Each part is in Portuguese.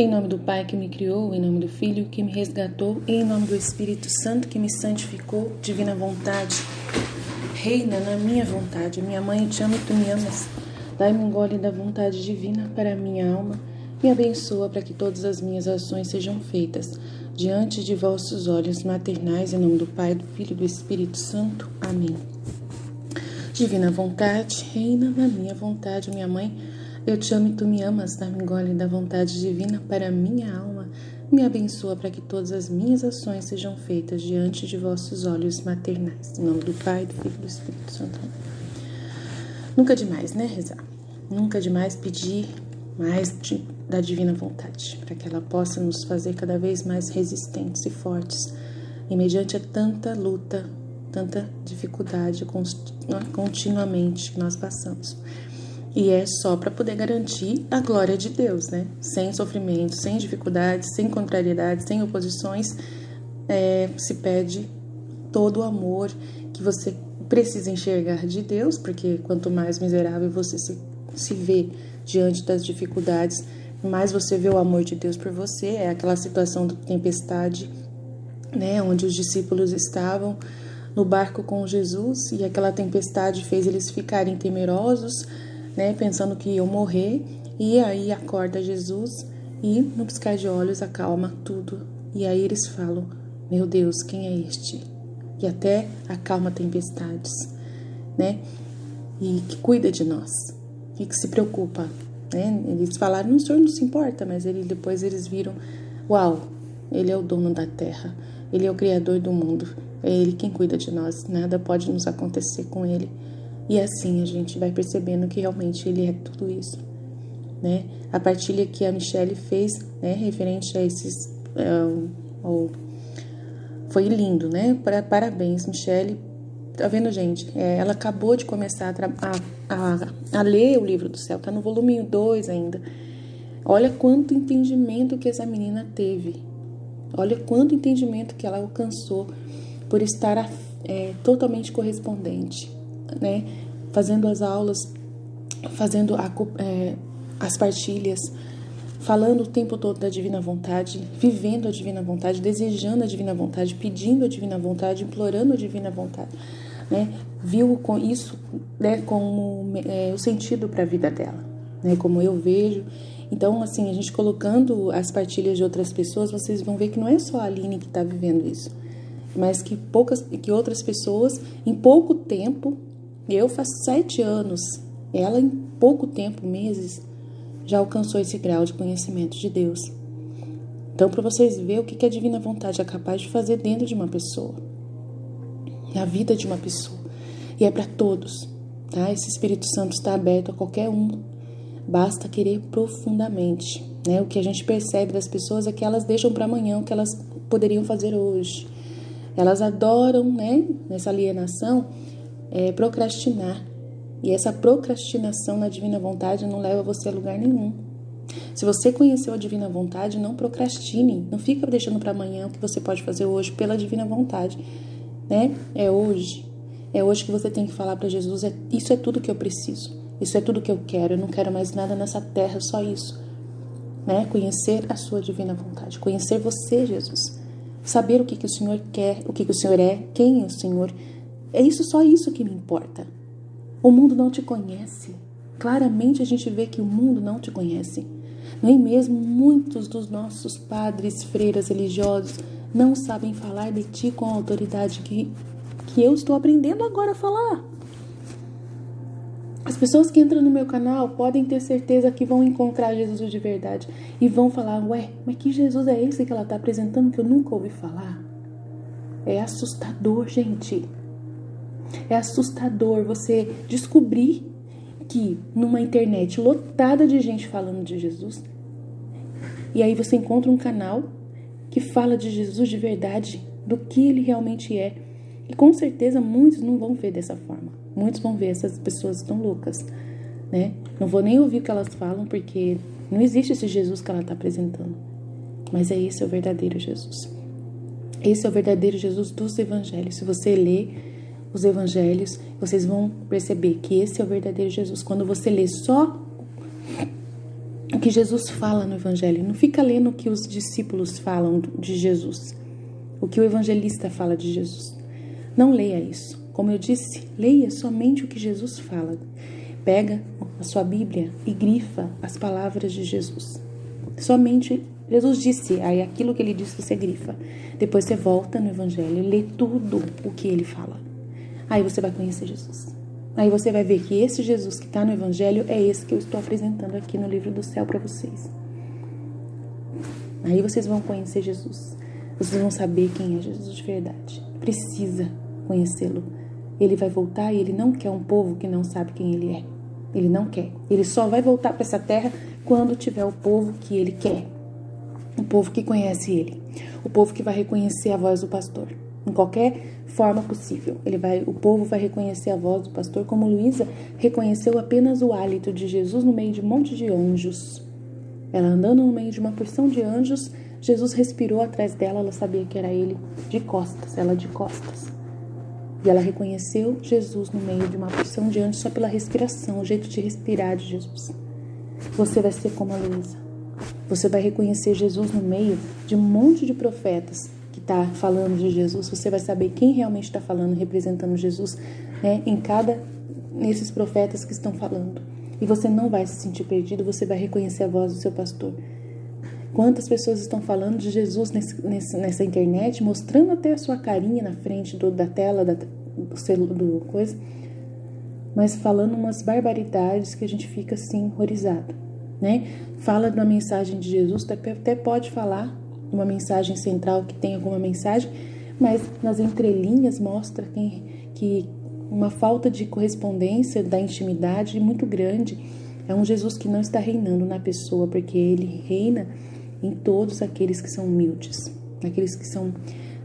Em nome do Pai que me criou, em nome do Filho que me resgatou, e em nome do Espírito Santo que me santificou, divina vontade, reina na minha vontade. Minha mãe, eu te amo e tu me amas. Dai-me um gole da vontade divina para a minha alma. Me abençoa para que todas as minhas ações sejam feitas diante de vossos olhos maternais, em nome do Pai, do Filho e do Espírito Santo. Amém. Divina vontade, reina na minha vontade. Minha mãe, eu te amo e tu me amas. Dá-me um gole da vontade divina para a minha alma. Me abençoa para que todas as minhas ações sejam feitas diante de vossos olhos maternais. Em nome do Pai, do Filho e do Espírito Santo. Nunca é demais, né, rezar? Nunca é demais pedir mais da divina vontade, para que ela possa nos fazer cada vez mais resistentes e fortes, e mediante a tanta luta, tanta dificuldade continuamente que nós passamos. E é só para poder garantir a glória de Deus, né? Sem sofrimento, sem dificuldades, sem contrariedades, sem oposições, se pede todo o amor que você precisa enxergar de Deus, porque quanto mais miserável você se vê diante das dificuldades, mais você vê o amor de Deus por você. É aquela situação da tempestade, né? Onde os discípulos estavam no barco com Jesus e aquela tempestade fez eles ficarem temerosos, né, pensando que iam morrer, e aí acorda Jesus e no piscar de olhos acalma tudo, e aí eles falam: meu Deus, quem é este? E até acalma tempestades, né, e que cuida de nós, que se preocupa, né? Eles falaram: o Senhor não se importa, mas depois eles viram: uau, Ele é o dono da terra, Ele é o Criador do mundo, é Ele quem cuida de nós, nada pode nos acontecer com Ele. E assim a gente vai percebendo que realmente Ele é tudo isso, né? A partilha que a Michele fez, né, referente a esses... foi lindo, né? Parabéns, Michele. Tá vendo, gente? Ela acabou de começar a ler o livro do céu, tá no volume 2 ainda. Olha quanto entendimento que essa menina teve. Olha quanto entendimento que ela alcançou por estar totalmente correspondente, né? Fazendo as aulas, fazendo as partilhas, falando o tempo todo da divina vontade, vivendo a divina vontade, desejando a divina vontade, pedindo a divina vontade, implorando a divina vontade, né? Viu com isso, né, como o sentido para a vida dela, né? Como eu vejo. Então, assim, a gente colocando as partilhas de outras pessoas, vocês vão ver que não é só a Aline que está vivendo isso, mas que outras pessoas, em pouco tempo, eu faço 7 anos, ela em pouco tempo, meses, já alcançou esse grau de conhecimento de Deus. Então, para vocês verem o que a divina vontade é capaz de fazer dentro de uma pessoa, na vida de uma pessoa. E é para todos, tá? Esse Espírito Santo está aberto a qualquer um. Basta querer profundamente, né? O que a gente percebe das pessoas é que elas deixam para amanhã o que elas poderiam fazer hoje. Elas adoram, né, nessa alienação, procrastinar. E essa procrastinação na divina vontade não leva você a lugar nenhum. Se você conheceu a divina vontade, não procrastine. Não fica deixando para amanhã o que você pode fazer hoje pela divina vontade, né? É hoje. É hoje que você tem que falar para Jesus: isso é tudo que eu preciso. Isso é tudo que eu quero. Eu não quero mais nada nessa terra, só isso. Né? Conhecer a sua divina vontade. Conhecer você, Jesus. Saber o que o Senhor quer, o que o Senhor é, quem é o Senhor. É isso, só isso que me importa. O mundo não te conhece. Claramente a gente vê que o mundo não te conhece. Nem mesmo muitos dos nossos padres, freiras religiosos não sabem falar de ti com a autoridade que eu estou aprendendo agora a falar. As pessoas que entram no meu canal podem ter certeza que vão encontrar Jesus de verdade e vão falar: ué, mas que Jesus é esse que ela está apresentando que eu nunca ouvi falar? É assustador, gente. É assustador você descobrir que numa internet lotada de gente falando de Jesus, e aí você encontra um canal que fala de Jesus de verdade, do que ele realmente é. E com certeza muitos não vão ver dessa forma. Muitos vão ver: essas pessoas estão loucas, né? Não vou nem ouvir o que elas falam, porque não existe esse Jesus que ela está apresentando. Mas esse é o verdadeiro Jesus. Esse é o verdadeiro Jesus dos evangelhos. Se você lê os evangelhos, vocês vão perceber que esse é o verdadeiro Jesus. Quando você lê só o que Jesus fala no Evangelho. Não fica lendo o que os discípulos falam de Jesus, o que o evangelista fala de Jesus. Não leia isso. Como eu disse, leia somente o que Jesus fala. Pega a sua Bíblia e grifa as palavras de Jesus. Somente Jesus disse, aí aquilo que ele disse você grifa. Depois você volta no Evangelho e lê tudo o que ele fala. Aí você vai conhecer Jesus. Aí você vai ver que esse Jesus que está no Evangelho é esse que eu estou apresentando aqui no livro do céu para vocês. Aí vocês vão conhecer Jesus. Vocês vão saber quem é Jesus de verdade. Precisa conhecê-lo. Ele vai voltar e ele não quer um povo que não sabe quem ele é. Ele não quer. Ele só vai voltar para essa terra quando tiver o povo que ele quer. O povo que conhece ele. O povo que vai reconhecer a voz do pastor. Em qualquer forma possível. O povo vai reconhecer a voz do pastor como Luísa reconheceu apenas o hálito de Jesus no meio de um monte de anjos. Ela andando no meio de uma porção de anjos, Jesus respirou atrás dela, ela sabia que era ele de costas, ela de costas. E ela reconheceu Jesus no meio de uma porção de anjos só pela respiração, o jeito de respirar de Jesus. Você vai ser como a Luísa. Você vai reconhecer Jesus no meio de um monte de profetas que está falando de Jesus. Você vai saber quem realmente está falando, representando Jesus, né, nesses profetas que estão falando. E você não vai se sentir perdido, você vai reconhecer a voz do seu pastor. Quantas pessoas estão falando de Jesus nessa internet, mostrando até a sua carinha na frente da tela, do coisa, mas falando umas barbaridades que a gente fica assim, horrorizado, né? Fala da mensagem de Jesus, até pode falar uma mensagem central que tem alguma mensagem, mas nas entrelinhas mostra que uma falta de correspondência da intimidade muito grande. É um Jesus que não está reinando na pessoa, porque ele reina em todos aqueles que são humildes, aqueles que são,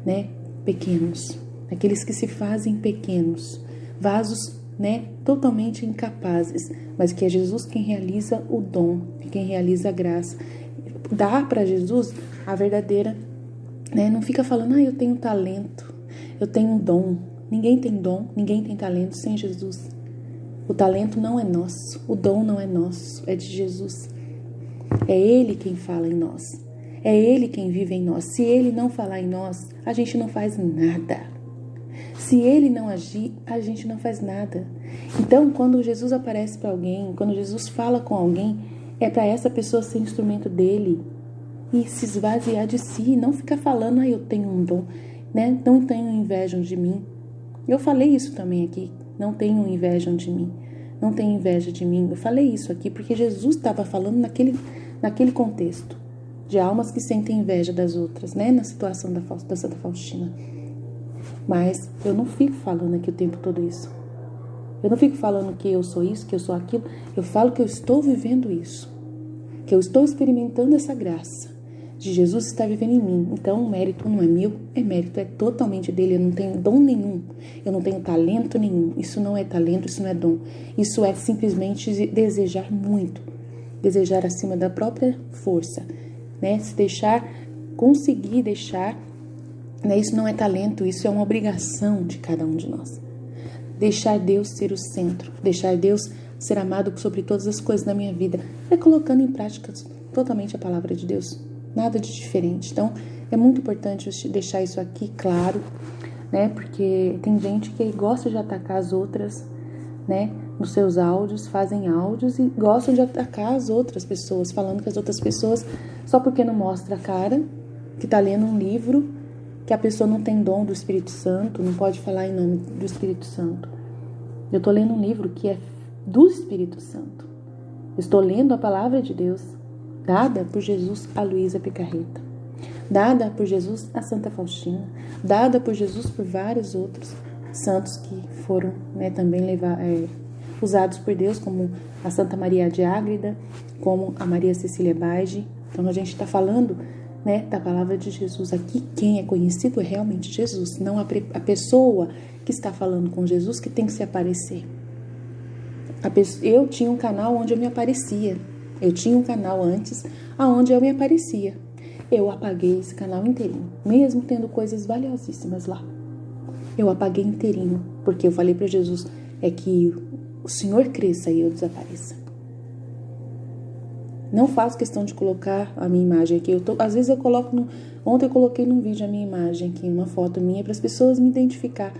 né, pequenos, aqueles que se fazem pequenos, vasos, né, totalmente incapazes, mas que é Jesus quem realiza o dom, quem realiza a graça. Dá para Jesus a verdadeira, né, não fica falando, eu tenho talento, eu tenho um dom. Ninguém tem dom, ninguém tem talento sem Jesus. O talento não é nosso, o dom não é nosso, é de Jesus. É Ele quem fala em nós. É Ele quem vive em nós. Se Ele não falar em nós, a gente não faz nada. Se Ele não agir, a gente não faz nada. Então, quando Jesus aparece para alguém, quando Jesus fala com alguém, é para essa pessoa ser instrumento dele e se esvaziar de si. Não ficar falando, eu tenho um dom, né? Não tenho inveja de mim. Eu falei isso também aqui. Não tenho inveja de mim. Não tenho inveja de mim. Eu falei isso aqui porque Jesus estava falando naquele contexto de almas que sentem inveja das outras, né? Na situação da Santa Faustina. Mas eu não fico falando aqui o tempo todo isso. Eu não fico falando que eu sou isso, que eu sou aquilo. Eu falo que eu estou vivendo isso. Que eu estou experimentando essa graça de Jesus estar vivendo em mim. Então o mérito não é meu, mérito é totalmente dele. Eu não tenho dom nenhum, eu não tenho talento nenhum. Isso não é talento, isso não é dom. Isso é simplesmente desejar muito, desejar acima da própria força, né? Se deixar, conseguir deixar, né? Isso não é talento, isso é uma obrigação de cada um de nós. Deixar Deus ser o centro, deixar Deus ser amado sobre todas as coisas na minha vida, é colocando em prática totalmente a palavra de Deus. Nada de diferente. Então, é muito importante eu deixar isso aqui claro, né? Porque tem gente que gosta de atacar as outras, né? Nos seus áudios, fazem áudios e gostam de atacar as outras pessoas, falando que as outras pessoas, só porque não mostra a cara, que tá lendo um livro, que a pessoa não tem dom do Espírito Santo, não pode falar em nome do Espírito Santo. Eu tô lendo um livro que é do Espírito Santo. Eu estou lendo a palavra de Deus, dada por Jesus a Luísa Picarreta, dada por Jesus a Santa Faustina, dada por Jesus por vários outros santos que foram, né, também usados por Deus, como a Santa Maria de Ágreda, como a Maria Cecília Baige. Então a gente está falando, né, da palavra de Jesus aqui. Quem é conhecido é realmente Jesus, não a pessoa que está falando com Jesus que tem que se aparecer. Eu tinha um canal onde eu me aparecia. Eu tinha um canal antes, aonde eu me aparecia. Eu apaguei esse canal inteirinho, mesmo tendo coisas valiosíssimas lá. Eu apaguei inteirinho, porque eu falei para Jesus, é que o Senhor cresça e eu desapareça. Não faço questão de colocar a minha imagem aqui. Às vezes eu coloco... Ontem eu coloquei num vídeo a minha imagem aqui, uma foto minha, para as pessoas me identificar.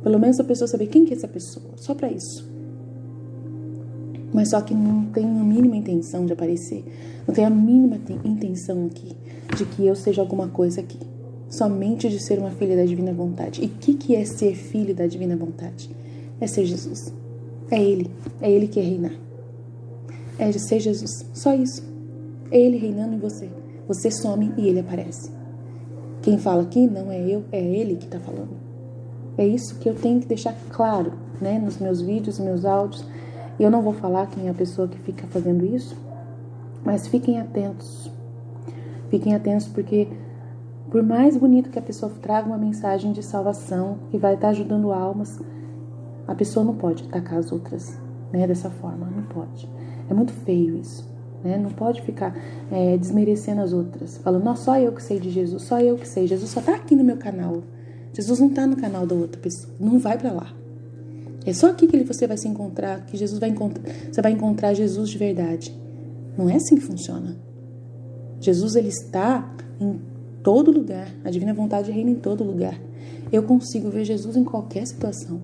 Pelo menos a pessoa saber quem que é essa pessoa. Só para isso. Mas só que não tem a mínima intenção de aparecer. Não tem a mínima intenção aqui de que eu seja alguma coisa aqui. Somente de ser uma filha da divina vontade. E o que é ser filho da divina vontade? É ser Jesus. É Ele que é reinar. É de ser Jesus, só isso. É Ele reinando em você. Você some e Ele aparece. Quem fala aqui não é eu, é Ele que está falando. É isso que eu tenho que deixar claro, né, nos meus vídeos, nos meus áudios. E eu não vou falar quem é a pessoa que fica fazendo isso, mas fiquem atentos. Fiquem atentos porque, por mais bonito que a pessoa traga uma mensagem de salvação, que vai estar ajudando almas, a pessoa não pode atacar as outras, né, dessa forma, não pode. É muito feio isso, né? Não pode ficar desmerecendo as outras, falando, não, só eu que sei de Jesus, só eu que sei, Jesus só tá aqui no meu canal, Jesus não tá no canal da outra pessoa, não vai pra lá. É só aqui que você vai se encontrar, que Jesus vai encontrar, você vai encontrar Jesus de verdade. Não é assim que funciona. Jesus, ele está em todo lugar, a divina vontade reina em todo lugar. Eu consigo ver Jesus em qualquer situação.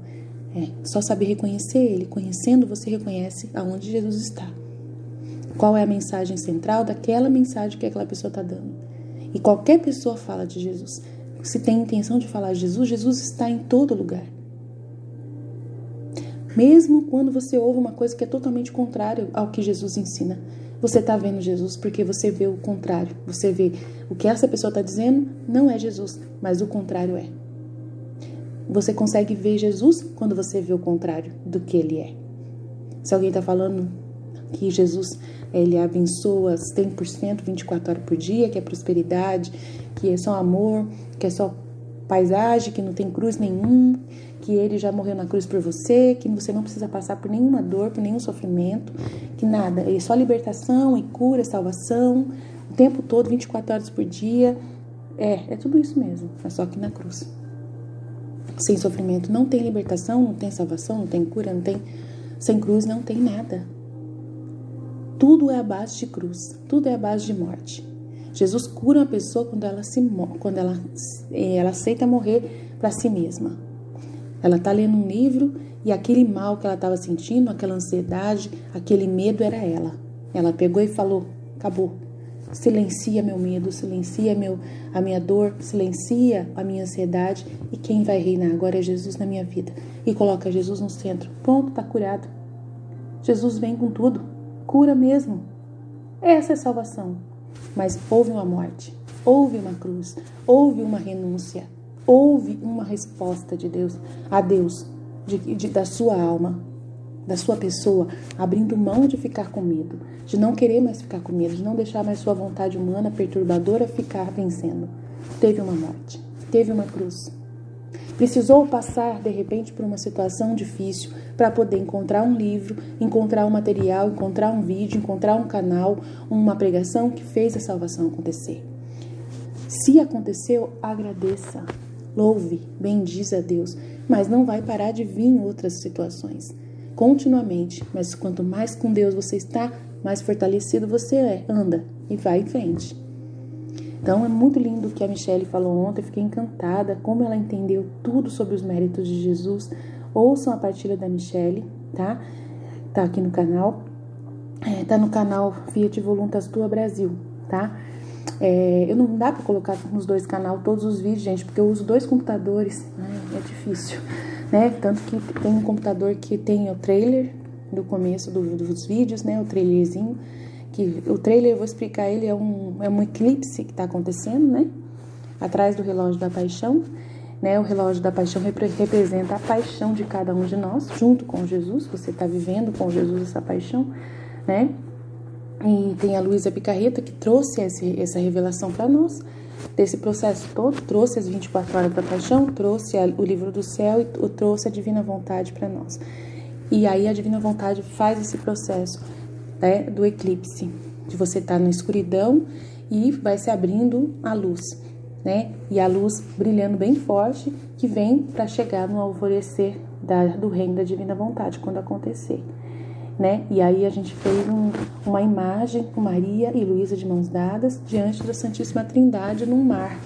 É só saber reconhecer Ele. Conhecendo, você reconhece aonde Jesus está. Qual é a mensagem central daquela mensagem que aquela pessoa está dando. E qualquer pessoa fala de Jesus. Se tem intenção de falar de Jesus, Jesus está em todo lugar. Mesmo quando você ouve uma coisa que é totalmente contrária ao que Jesus ensina, você está vendo Jesus porque você vê o contrário. Você vê o que essa pessoa está dizendo não é Jesus, mas o contrário é. Você consegue ver Jesus quando você vê o contrário do que Ele é. Se alguém está falando que Jesus, Ele abençoa 100%, 24 horas por dia, que é prosperidade, que é só amor, que é só paisagem, que não tem cruz nenhum, que Ele já morreu na cruz por você, que você não precisa passar por nenhuma dor, por nenhum sofrimento, que nada, é só libertação e cura, salvação, o tempo todo, 24 horas por dia. É tudo isso mesmo, mas só que na cruz. Sem sofrimento não tem libertação, não tem salvação, não tem cura, não tem... Sem cruz não tem nada. Tudo é a base de cruz, tudo é a base de morte. Jesus cura uma pessoa quando ela aceita morrer para si mesma. Ela está lendo um livro e aquele mal que ela estava sentindo, aquela ansiedade, aquele medo era ela. Ela pegou e falou, acabou. Silencia meu medo, silencia a minha dor, silencia a minha ansiedade. E quem vai reinar agora é Jesus na minha vida. E coloca Jesus no centro. Pronto, está curado. Jesus vem com tudo. Cura mesmo. Essa é salvação. Mas houve uma morte, houve uma cruz, houve uma renúncia, houve uma resposta de Deus a Deus, da sua alma, da sua pessoa, abrindo mão de ficar com medo, de não querer mais ficar com medo, de não deixar mais sua vontade humana perturbadora ficar vencendo. Teve uma morte, teve uma cruz. Precisou passar, de repente, por uma situação difícil para poder encontrar um livro, encontrar um material, encontrar um vídeo, encontrar um canal, uma pregação que fez a salvação acontecer. Se aconteceu, agradeça, louve, bendize a Deus, mas não vai parar de vir em outras situações. Continuamente, mas quanto mais com Deus você está, mais fortalecido você anda e vai em frente. Então é muito lindo o que a Michelle falou ontem, eu fiquei encantada como ela entendeu tudo sobre os méritos de Jesus. Ouçam a partilha da Michelle, tá? Tá aqui no canal, tá no canal Fiat Voluntas Tua Brasil, tá? Eu não dá pra colocar nos dois canais todos os vídeos, gente, porque eu uso dois computadores, é difícil, né? Tanto que tem um computador que tem o trailer do começo dos vídeos, né? O trailerzinho. Que o trailer, eu vou explicar ele, é um eclipse que está acontecendo, né? Atrás do relógio da paixão, né? O relógio da paixão representa a paixão de cada um de nós, junto com Jesus. Você está vivendo com Jesus essa paixão, né? E tem a Luísa Picarreta, que trouxe essa revelação para nós, desse processo todo, trouxe as 24 horas da paixão, trouxe o livro do céu e trouxe a divina vontade para nós. E aí a divina vontade faz esse processo, né, do eclipse, de você estar na escuridão e vai se abrindo a luz, né? E a luz brilhando bem forte, que vem para chegar no alvorecer do reino da divina vontade, quando acontecer. né? E aí a gente fez uma imagem com Maria e Luísa de mãos dadas diante da Santíssima Trindade num mar.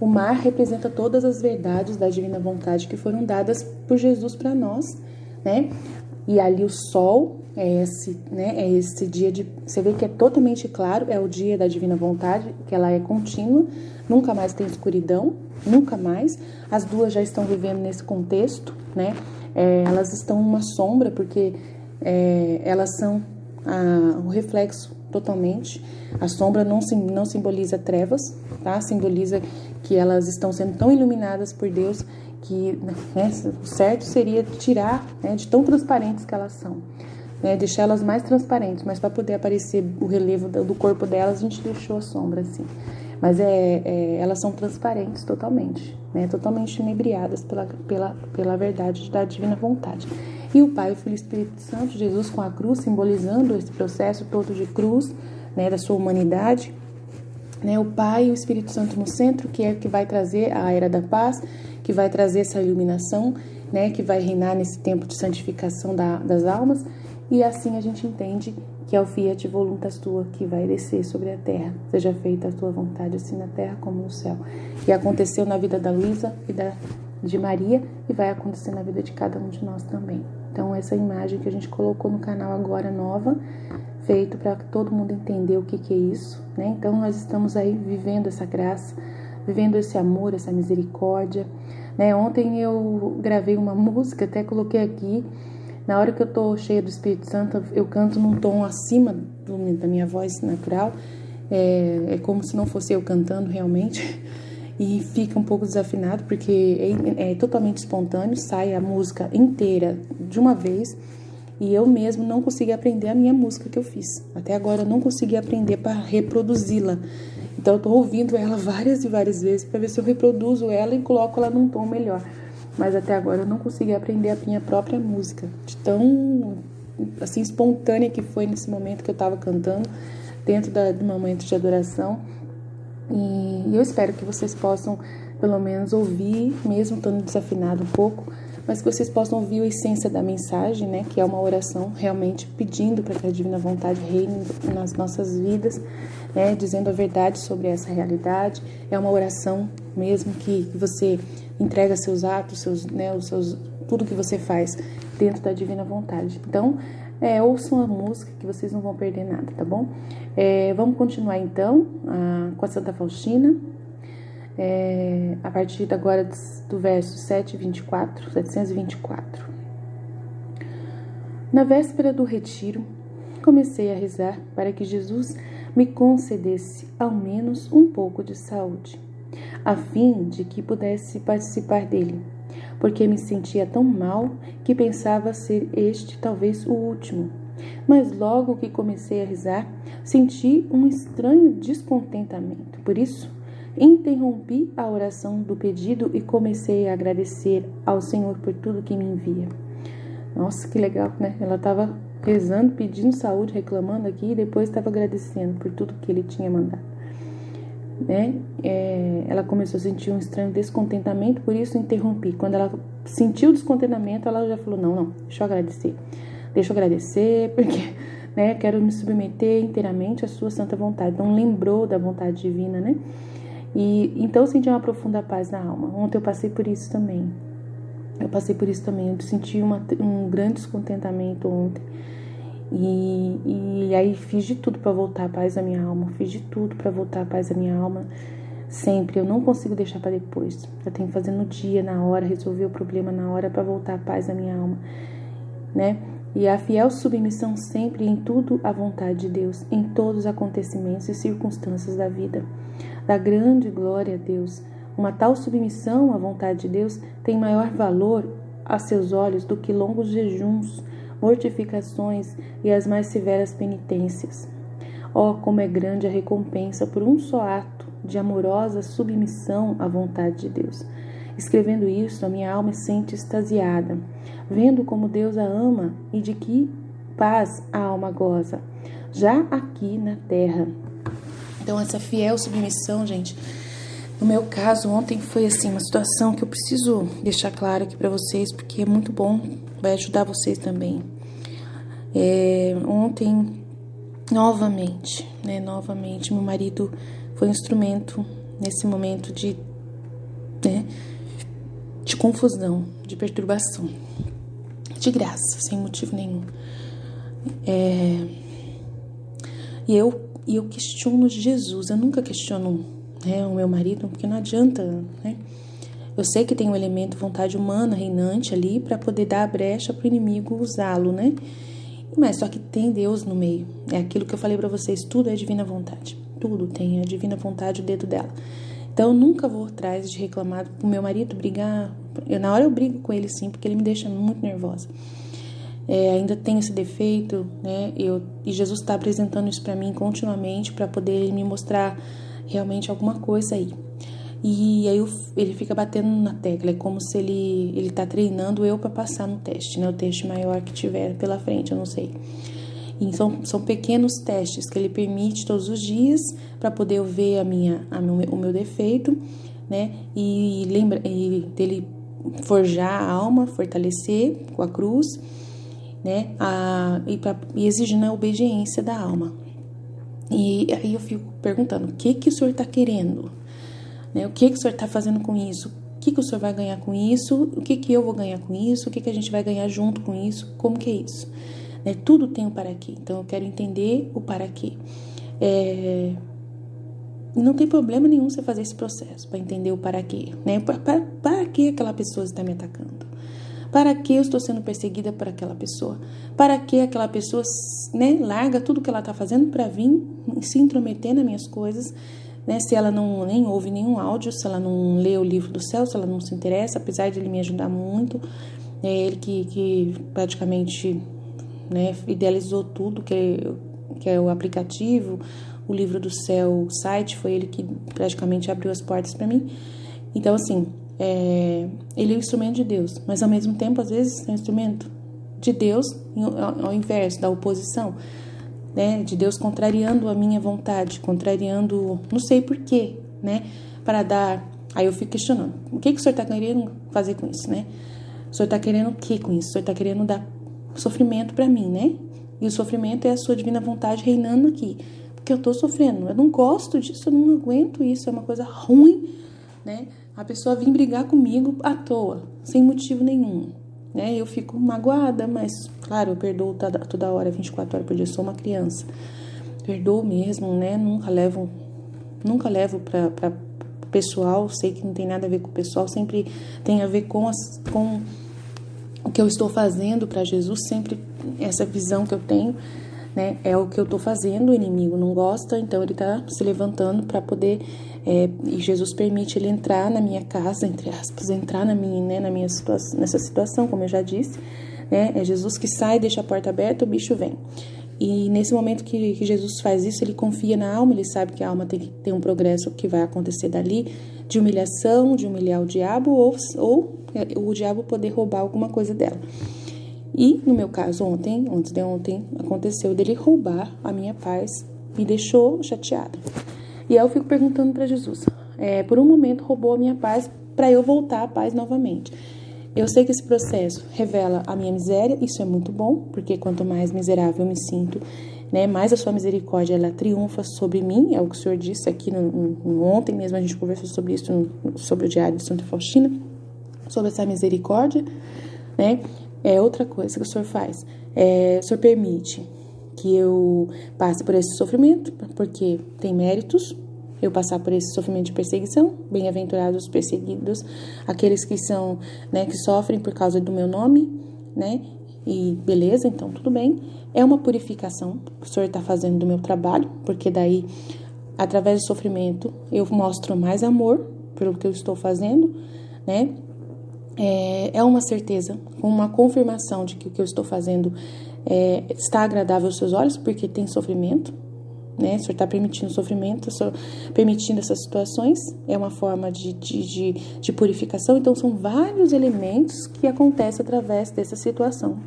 O mar representa todas as verdades da divina vontade que foram dadas por Jesus para nós, né? E ali o sol é esse, né? É esse dia de... Você vê que é totalmente claro, é o dia da divina vontade, que ela é contínua, nunca mais tem escuridão, nunca mais. As duas já estão vivendo nesse contexto, né? Elas estão uma sombra, porque elas são o reflexo totalmente. A sombra não simboliza trevas, tá? Simboliza que elas estão sendo tão iluminadas por Deus que, né, o certo seria tirar, né, de tão transparentes que elas são, né, deixar elas mais transparentes, mas para poder aparecer o relevo do corpo delas, a gente deixou a sombra assim. Mas elas são transparentes totalmente, né, totalmente inebriadas pela verdade da divina vontade. E o Pai, o Filho e o Espírito Santo, Jesus com a cruz, simbolizando esse processo todo de cruz, né, da sua humanidade, né, o Pai e o Espírito Santo no centro, que é que vai trazer a era da paz, que vai trazer essa iluminação, né, que vai reinar nesse tempo de santificação das almas, e assim a gente entende que é o Fiat Voluntas Tua que vai descer sobre a terra. Seja feita a Tua vontade, assim na terra como no céu. E aconteceu na vida da Luísa e de Maria, e vai acontecer na vida de cada um de nós também. Então essa imagem que a gente colocou no canal agora nova, feito para todo mundo entender o que é isso, né? Então nós estamos aí vivendo essa graça, vivendo esse amor, essa misericórdia, né? Ontem eu gravei uma música, até coloquei aqui. Na hora que eu tô cheia do Espírito Santo, eu canto num tom acima da minha voz natural, é como se não fosse eu cantando realmente, e fica um pouco desafinado, porque é totalmente espontâneo, sai a música inteira de uma vez, e eu mesmo não consegui aprender a minha música que eu fiz. Até agora eu não consegui aprender para reproduzi-la. Então eu tô ouvindo ela várias e várias vezes para ver se eu reproduzo ela e coloco ela num tom melhor. Mas até agora eu não consegui aprender a minha própria música, de tão assim espontânea que foi nesse momento que eu estava cantando, dentro do momento de adoração. E eu espero que vocês possam, pelo menos, ouvir, mesmo estando desafinado um pouco, mas que vocês possam ouvir a essência da mensagem, né, que é uma oração realmente pedindo para que a divina vontade reine nas nossas vidas, né, dizendo a verdade sobre essa realidade. É uma oração mesmo que você entrega seus atos, tudo que você faz dentro da divina vontade. Então, ouçam a música que vocês não vão perder nada, tá bom? Vamos continuar então com a Santa Faustina, a partir agora do verso 724. Na véspera do retiro, comecei a rezar para que Jesus me concedesse ao menos um pouco de saúde, a fim de que pudesse participar dele, porque me sentia tão mal que pensava ser este talvez o último. Mas logo que comecei a rezar, senti um estranho descontentamento. Por isso, interrompi a oração do pedido e comecei a agradecer ao Senhor por tudo que me envia. Nossa, que legal, né? Ela estava rezando, pedindo saúde, reclamando aqui, e depois estava agradecendo por tudo que ele tinha mandado, né? Ela começou a sentir um estranho descontentamento, por isso interrompi. Quando ela sentiu o descontentamento, ela já falou, não, deixa eu agradecer, porque, né, quero me submeter inteiramente à sua santa vontade. Então lembrou da vontade divina, né? E então eu senti uma profunda paz na alma. Ontem eu passei por isso também. Eu senti um grande descontentamento ontem. E aí fiz de tudo para voltar a paz à minha alma. Sempre. Eu não consigo deixar para depois. Eu tenho que fazer no dia, na hora, resolver o problema na hora para voltar a paz à minha alma, né? E a fiel submissão sempre em tudo à vontade de Deus, em todos os acontecimentos e circunstâncias da vida. Da grande glória a Deus. Uma tal submissão à vontade de Deus tem maior valor a seus olhos do que longos jejuns, mortificações e as mais severas penitências. Oh, como é grande a recompensa por um só ato de amorosa submissão à vontade de Deus. Escrevendo isso, a minha alma se sente extasiada, vendo como Deus a ama e de que paz a alma goza, já aqui na terra. Então, essa fiel submissão, gente, no meu caso, ontem foi assim, uma situação que eu preciso deixar claro aqui para vocês, porque é muito bom, vai ajudar vocês também. Ontem, novamente, meu marido foi um instrumento nesse momento de confusão, de perturbação, de graça, sem motivo nenhum. E eu questiono Jesus, eu nunca questiono o meu marido, porque não adianta, né? Eu sei que tem um elemento vontade humana reinante ali para poder dar a brecha para o inimigo usá-lo, né? Mas só que tem Deus no meio. É aquilo que eu falei para vocês, tudo é divina vontade. Tudo tem a divina vontade, o dedo dela. Então eu nunca vou atrás de reclamar pro meu marido, brigar. Na hora eu brigo com ele sim, porque ele me deixa muito nervosa. Ainda tem esse defeito, né? E Jesus está apresentando isso para mim continuamente para poder me mostrar realmente alguma coisa aí. E aí ele fica batendo na tecla, é como se ele tá treinando eu para passar no teste, né? O teste maior que tiver pela frente, eu não sei. Então, são pequenos testes que ele permite todos os dias para poder eu ver o meu defeito, né? E dele forjar a alma, fortalecer com a cruz, né? E exigindo a obediência da alma. E aí eu fico perguntando, o que o senhor está querendo? Né? O que o senhor está fazendo com isso? O que o senhor vai ganhar com isso? O que eu vou ganhar com isso? O que a gente vai ganhar junto com isso? Como que é isso? Né? Tudo tem um para quê. Então eu quero entender o para quê. Não tem problema nenhum você fazer esse processo para entender o para quê. Né? Para que aquela pessoa está me atacando? Para que eu estou sendo perseguida por aquela pessoa? Para que aquela pessoa, né, larga tudo que ela está fazendo para vir se intrometer nas minhas coisas? Né, se ela nem ouve nenhum áudio, se ela não lê o livro do céu, se ela não se interessa, apesar de ele me ajudar muito, ele que praticamente, né, idealizou tudo, que é o aplicativo, o livro do céu, o site, foi ele que praticamente abriu as portas para mim. Então, assim, ele é um instrumento de Deus, mas ao mesmo tempo, às vezes, é um instrumento de Deus ao inverso, da oposição. Né, de Deus contrariando a minha vontade, contrariando, não sei porquê, né, para dar. Aí eu fico questionando, o que o senhor está querendo fazer com isso, né? O senhor está querendo o que com isso? O senhor está querendo dar sofrimento para mim, né? E o sofrimento é a sua divina vontade reinando aqui, porque eu estou sofrendo, eu não gosto disso, eu não aguento isso, é uma coisa ruim, né? A pessoa vir brigar comigo à toa, sem motivo nenhum. Né? Eu fico magoada, mas, claro, eu perdoo toda hora, 24 horas por dia, eu sou uma criança. Perdoo mesmo, né? Nunca levo para pessoal, sei que não tem nada a ver com o pessoal, sempre tem a ver com o que eu estou fazendo para Jesus, sempre essa visão que eu tenho, né? É o que eu estou fazendo, o inimigo não gosta, então ele está se levantando para poder... e Jesus permite ele entrar na minha casa, entre aspas, entrar nessa situação, como eu já disse, né? É Jesus que sai, deixa a porta aberta, o bicho vem. E nesse momento que Jesus faz isso, ele confia na alma, ele sabe que a alma tem que ter um progresso que vai acontecer dali, de humilhação, de humilhar o diabo, ou o diabo poder roubar alguma coisa dela. E no meu caso, antes de ontem, aconteceu dele roubar a minha paz, me deixou chateada. E aí eu fico perguntando para Jesus, por um momento roubou a minha paz para eu voltar à paz novamente. Eu sei que esse processo revela a minha miséria, isso é muito bom, porque quanto mais miserável eu me sinto, né, mais a sua misericórdia ela triunfa sobre mim, é o que o Senhor disse aqui ontem mesmo, a gente conversou sobre isso, sobre o diário de Santa Faustina, sobre essa misericórdia, né? É outra coisa que o Senhor faz, o Senhor permite que eu passe por esse sofrimento, porque tem méritos eu passar por esse sofrimento de perseguição, bem-aventurados os perseguidos, aqueles que são, né, que sofrem por causa do meu nome, né, e beleza, então tudo bem, é uma purificação que o Senhor está fazendo do meu trabalho, porque daí, através do sofrimento, eu mostro mais amor pelo que eu estou fazendo, né, é uma certeza, uma confirmação de que o que eu estou fazendo está agradável aos seus olhos, porque tem sofrimento, né? O Senhor está permitindo sofrimento, permitindo essas situações, é uma forma de purificação. Então, são vários elementos que acontecem através dessa situação,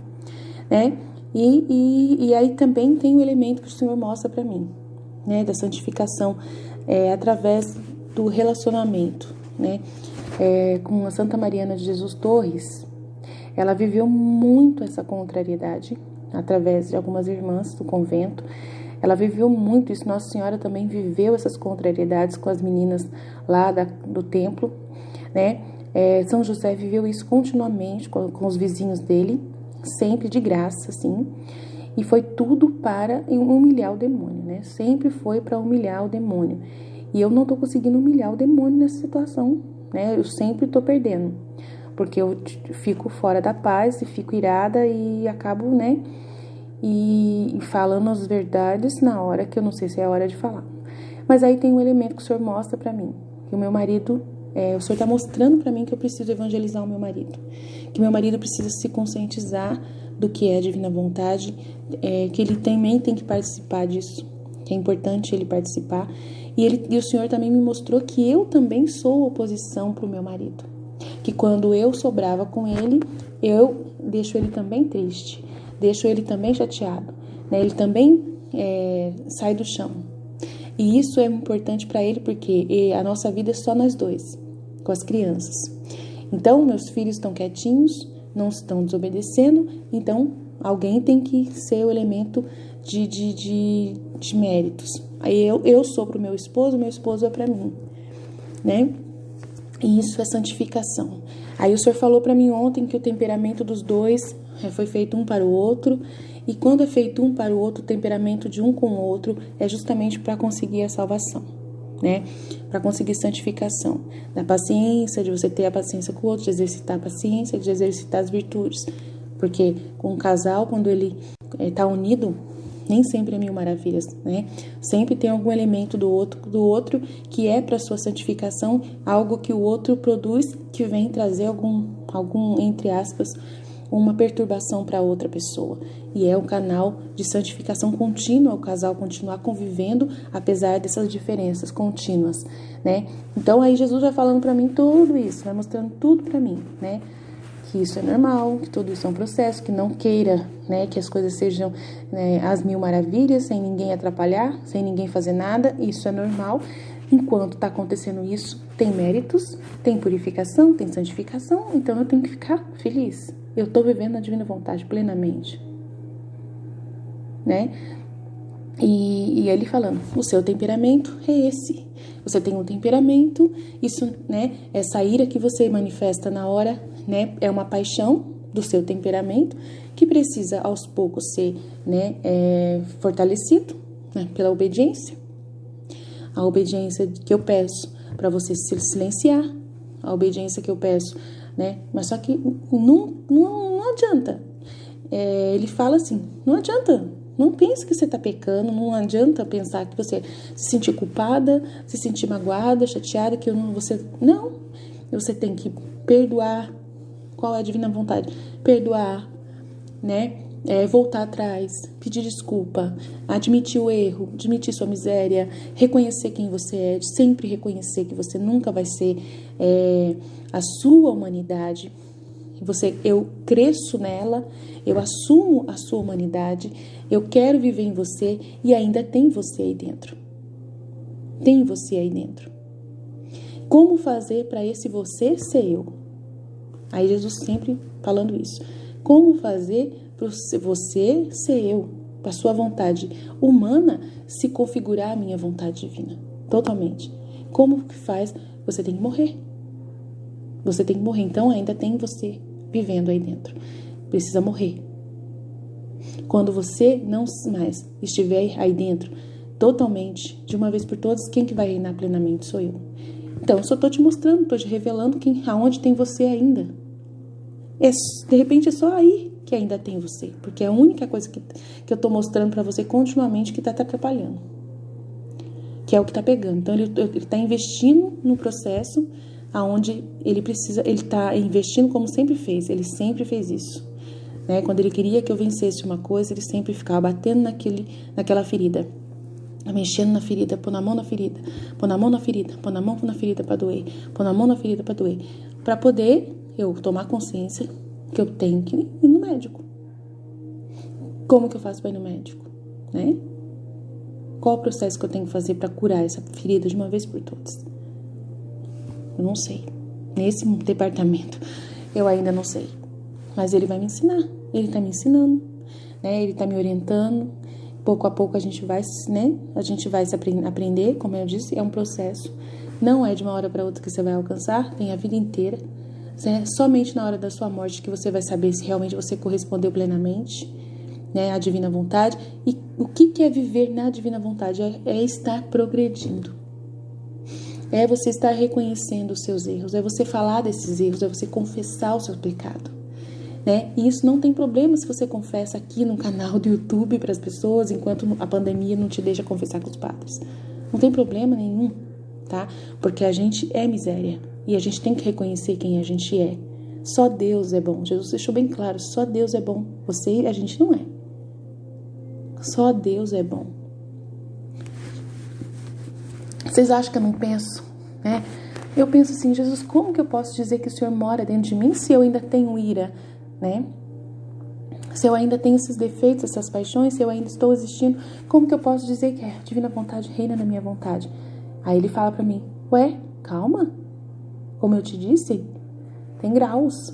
né? E aí também tem o elemento que o Senhor mostra para mim, né? Da santificação, através do relacionamento, né? Com a Santa Mariana de Jesus Torres, ela viveu muito essa contrariedade, através de algumas irmãs do convento. Ela viveu muito isso. Nossa Senhora também viveu essas contrariedades com as meninas lá do templo, né? São José viveu isso continuamente com os vizinhos dele, sempre de graça, assim. E foi tudo para humilhar o demônio, né? Sempre foi para humilhar o demônio. E eu não tô conseguindo humilhar o demônio nessa situação, né? Eu sempre tô perdendo, porque eu fico fora da paz e fico irada e acabo, né? E falando as verdades na hora que eu não sei se é a hora de falar. Mas aí tem um elemento que o Senhor mostra pra mim, que o meu marido, o Senhor tá mostrando pra mim que eu preciso evangelizar o meu marido, que meu marido precisa se conscientizar do que é a divina vontade, que ele também tem que participar disso, que é importante ele participar. E o Senhor também me mostrou que eu também sou oposição pro meu marido, que quando eu sou brava com ele, eu deixo ele também triste, deixo ele também chateado, né? Ele também sai do chão. E isso é importante para ele porque a nossa vida é só nós dois, com as crianças. Então, meus filhos estão quietinhos, não estão desobedecendo, então alguém tem que ser o elemento de méritos. Aí eu sou pro meu esposo é para mim, né? E isso é santificação. Aí o Senhor falou para mim ontem que o temperamento dos dois foi feito um para o outro, e quando é feito um para o outro, o temperamento de um com o outro é justamente para conseguir a salvação, né? Para conseguir santificação, da paciência, de você ter a paciência com o outro, de exercitar a paciência, de exercitar as virtudes, porque com um casal, quando ele está unido, nem sempre é mil maravilhas, né? Sempre tem algum elemento do outro que é para sua santificação, algo que o outro produz que vem trazer algum entre aspas, uma perturbação para outra pessoa. E é um canal de santificação contínua, o casal continuar convivendo apesar dessas diferenças contínuas, né? Então aí Jesus vai falando para mim tudo isso, vai mostrando tudo para mim, né? Que isso é normal, que tudo isso é um processo, que não queira, né, que as coisas sejam, né, às mil maravilhas, sem ninguém atrapalhar, sem ninguém fazer nada, isso é normal. Enquanto está acontecendo isso, tem méritos, tem purificação, tem santificação, então eu tenho que ficar feliz. Eu estou vivendo a divina vontade plenamente, né? E ele falando, o seu temperamento é esse. Você tem um temperamento, isso, né, essa ira que você manifesta na hora, né, é uma paixão do seu temperamento que precisa aos poucos ser, né, fortalecido, né, pela obediência. A obediência que eu peço para você se silenciar, a obediência que eu peço, né, mas só que não adianta. Ele fala assim, não adianta. Não pense que você está pecando, não adianta pensar que você se sentir culpada, se sentir magoada, chateada, que você... Não, você tem que perdoar. Qual é a divina vontade? Perdoar, né? Voltar atrás, pedir desculpa, admitir o erro, admitir sua miséria, reconhecer quem você é, sempre reconhecer que você nunca vai ser a sua humanidade. Eu cresço nela, eu assumo a sua humanidade, eu quero viver em você e ainda tem você aí dentro. Tem você aí dentro. Como fazer para esse você ser eu? Aí Jesus sempre falando isso. Como fazer para você ser eu? Para a sua vontade humana se configurar a minha vontade divina. Totalmente. Como que faz? Você tem que morrer. Você tem que morrer. Então ainda tem você vivendo aí dentro. Precisa morrer. Quando você não mais estiver aí dentro, totalmente, de uma vez por todas, quem que vai reinar plenamente sou eu. Então, eu só estou te mostrando, estou te revelando aonde tem você ainda. De repente é só aí que ainda tem você. Porque é a única coisa que eu estou mostrando para você continuamente que está te atrapalhando. Que é o que está pegando. Então, ele está investindo no processo aonde ele está investindo como sempre fez. Ele sempre fez isso. Né? Quando ele queria que eu vencesse uma coisa, ele sempre ficava batendo naquela ferida. Mexendo na ferida, pôr na mão na ferida, pôr na mão na ferida, pôr na mão na ferida para doer, pôr na mão na ferida para doer. Para poder eu tomar consciência que eu tenho que ir no médico. Como que eu faço para ir no médico? Né? Qual o processo que eu tenho que fazer para curar essa ferida de uma vez por todas? Eu não sei. Nesse departamento, eu ainda não sei. Mas ele vai me ensinar. Ele está me ensinando. né? Ele está me orientando. Pouco a pouco a gente vai, né? A gente vai se aprender, como eu disse, é um processo. Não é de uma hora para outra que você vai alcançar, tem a vida inteira. É somente na hora da sua morte que você vai saber se realmente você correspondeu plenamente, né, à divina vontade. E o que é viver na divina vontade? É estar progredindo. É você estar reconhecendo os seus erros, é você falar desses erros, é você confessar o seu pecado, né? E isso não tem problema se você confessa aqui no canal do YouTube para as pessoas, enquanto a pandemia não te deixa confessar com os padres. Não tem problema nenhum, tá? Porque a gente é miséria e a gente tem que reconhecer quem a gente é. Só Deus é bom. Jesus deixou bem claro, só Deus é bom. Você e a gente não é. Só Deus é bom. Vocês acham que eu não penso, né? Eu penso assim, Jesus, como que eu posso dizer que o Senhor mora dentro de mim se eu ainda tenho ira, né? Se eu ainda tenho esses defeitos, essas paixões, se eu ainda estou existindo, como que eu posso dizer que a divina vontade reina na minha vontade? Aí ele fala pra mim, ué, calma. Como eu te disse, tem graus.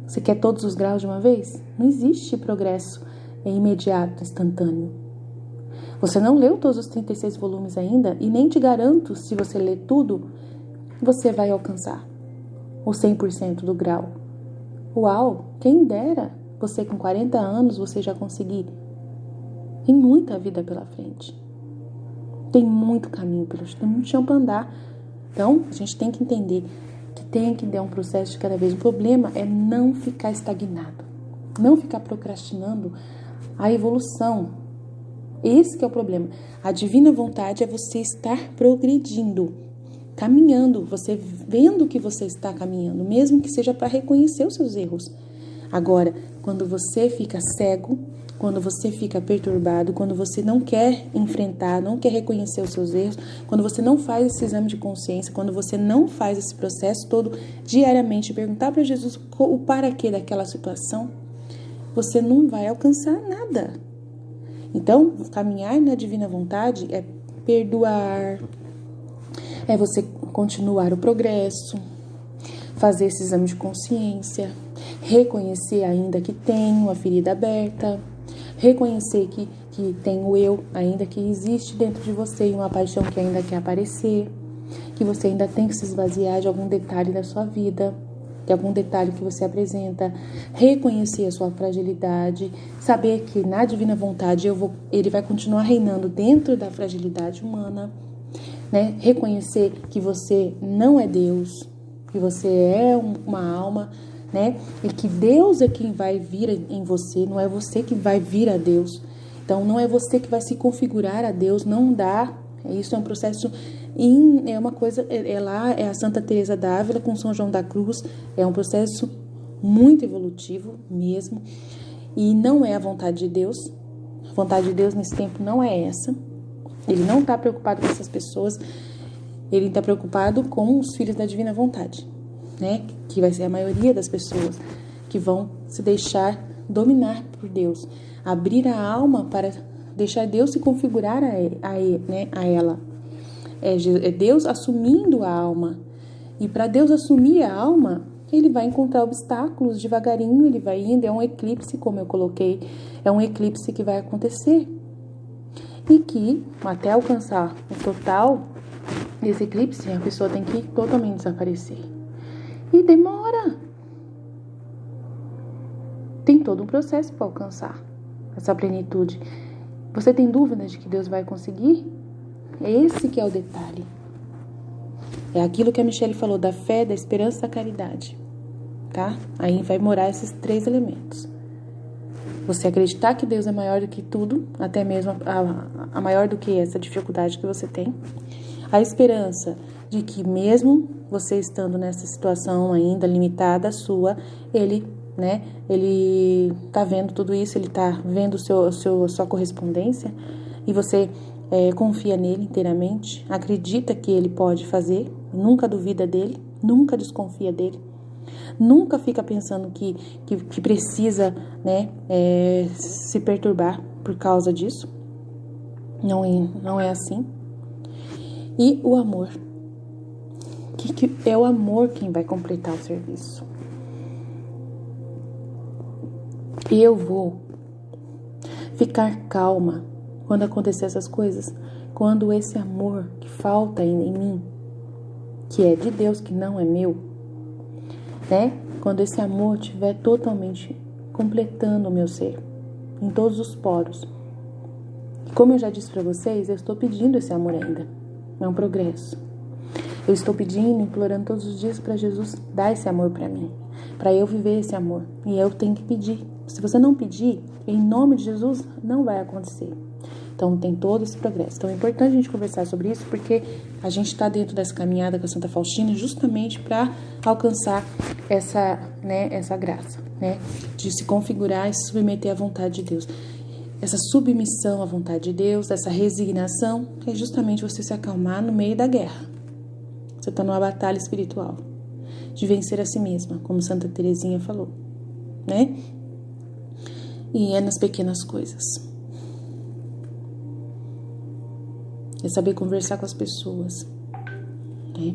Você quer todos os graus de uma vez? Não existe progresso imediato, instantâneo. Você não leu todos os 36 volumes ainda e nem te garanto, se você ler tudo, você vai alcançar o 100% do grau. Uau, quem dera você com 40 anos você já conseguir. Tem muita vida pela frente. Tem muito caminho pelo chão, tem muito chão para andar. Então, a gente tem que entender que tem que dar um processo de cada vez. O problema é não ficar estagnado, não ficar procrastinando a evolução. Esse que é o problema. A divina vontade é você estar progredindo, caminhando, você vendo que você está caminhando, mesmo que seja para reconhecer os seus erros. Agora, quando você fica cego, quando você fica perturbado, quando você não quer enfrentar, não quer reconhecer os seus erros, quando você não faz esse exame de consciência, quando você não faz esse processo todo diariamente, perguntar para Jesus o para quê daquela situação, você não vai alcançar nada. Então, caminhar na divina vontade é perdoar, é você continuar o progresso, fazer esse exame de consciência, reconhecer ainda que tem uma ferida aberta, reconhecer que tem o eu ainda que existe dentro de você e uma paixão que ainda quer aparecer, que você ainda tem que se esvaziar de algum detalhe da sua vida, de algum detalhe que você apresenta, reconhecer a sua fragilidade, saber que na divina vontade ele vai continuar reinando dentro da fragilidade humana, né? Reconhecer que você não é Deus, que você é uma alma, né? E que Deus é quem vai vir em você, não é você que vai vir a Deus. Então, não é você que vai se configurar a Deus, não dá. Isso é um processo, é uma coisa, é a Santa Teresa d'Ávila com São João da Cruz, é um processo muito evolutivo mesmo, e não é a vontade de Deus. A vontade de Deus nesse tempo não é essa. Ele não está preocupado com essas pessoas, ele está preocupado com os filhos da divina vontade, né? Que vai ser a maioria das pessoas que vão se deixar dominar por Deus, abrir a alma para deixar Deus se configurar a ela. É Deus assumindo a alma. E para Deus assumir a alma, ele vai encontrar obstáculos devagarinho, ele vai indo. É um eclipse, como eu coloquei, é um eclipse que vai acontecer. E que, até alcançar o total desse eclipse, a pessoa tem que totalmente desaparecer. E demora. Tem todo um processo para alcançar essa plenitude. Você tem dúvidas de que Deus vai conseguir? Esse que é o detalhe. É aquilo que a Michele falou, da fé, da esperança e da caridade. Tá? Aí vai morar esses 3 elementos. Você acreditar que Deus é maior do que tudo, até mesmo a maior do que essa dificuldade que você tem. A esperança de que mesmo você estando nessa situação ainda limitada sua, ele tá vendo tudo isso, ele tá vendo sua correspondência e você confia nele inteiramente, acredita que ele pode fazer, nunca duvida dele, nunca desconfia dele, nunca fica pensando que precisa, se perturbar por causa disso. Não é assim. E o amor, que é o amor quem vai completar o serviço. Eu vou ficar calma quando acontecer essas coisas, quando esse amor que falta em mim, que é de Deus, que não é meu, né? Quando esse amor estiver totalmente completando o meu ser, em todos os poros. Como eu já disse para vocês, eu estou pedindo esse amor ainda. É um progresso. Eu estou pedindo, implorando todos os dias para Jesus dar esse amor para mim, para eu viver esse amor. E eu tenho que pedir. Se você não pedir, em nome de Jesus, não vai acontecer. Então tem todo esse progresso. Então é importante a gente conversar sobre isso, porque a gente está dentro dessa caminhada com a Santa Faustina justamente para alcançar essa graça, né? De se configurar e se submeter à vontade de Deus. Essa submissão à vontade de Deus, essa resignação, é justamente você se acalmar no meio da guerra. Você está numa batalha espiritual de vencer a si mesma, como Santa Teresinha falou, né? E é nas pequenas coisas. É saber conversar com as pessoas, né?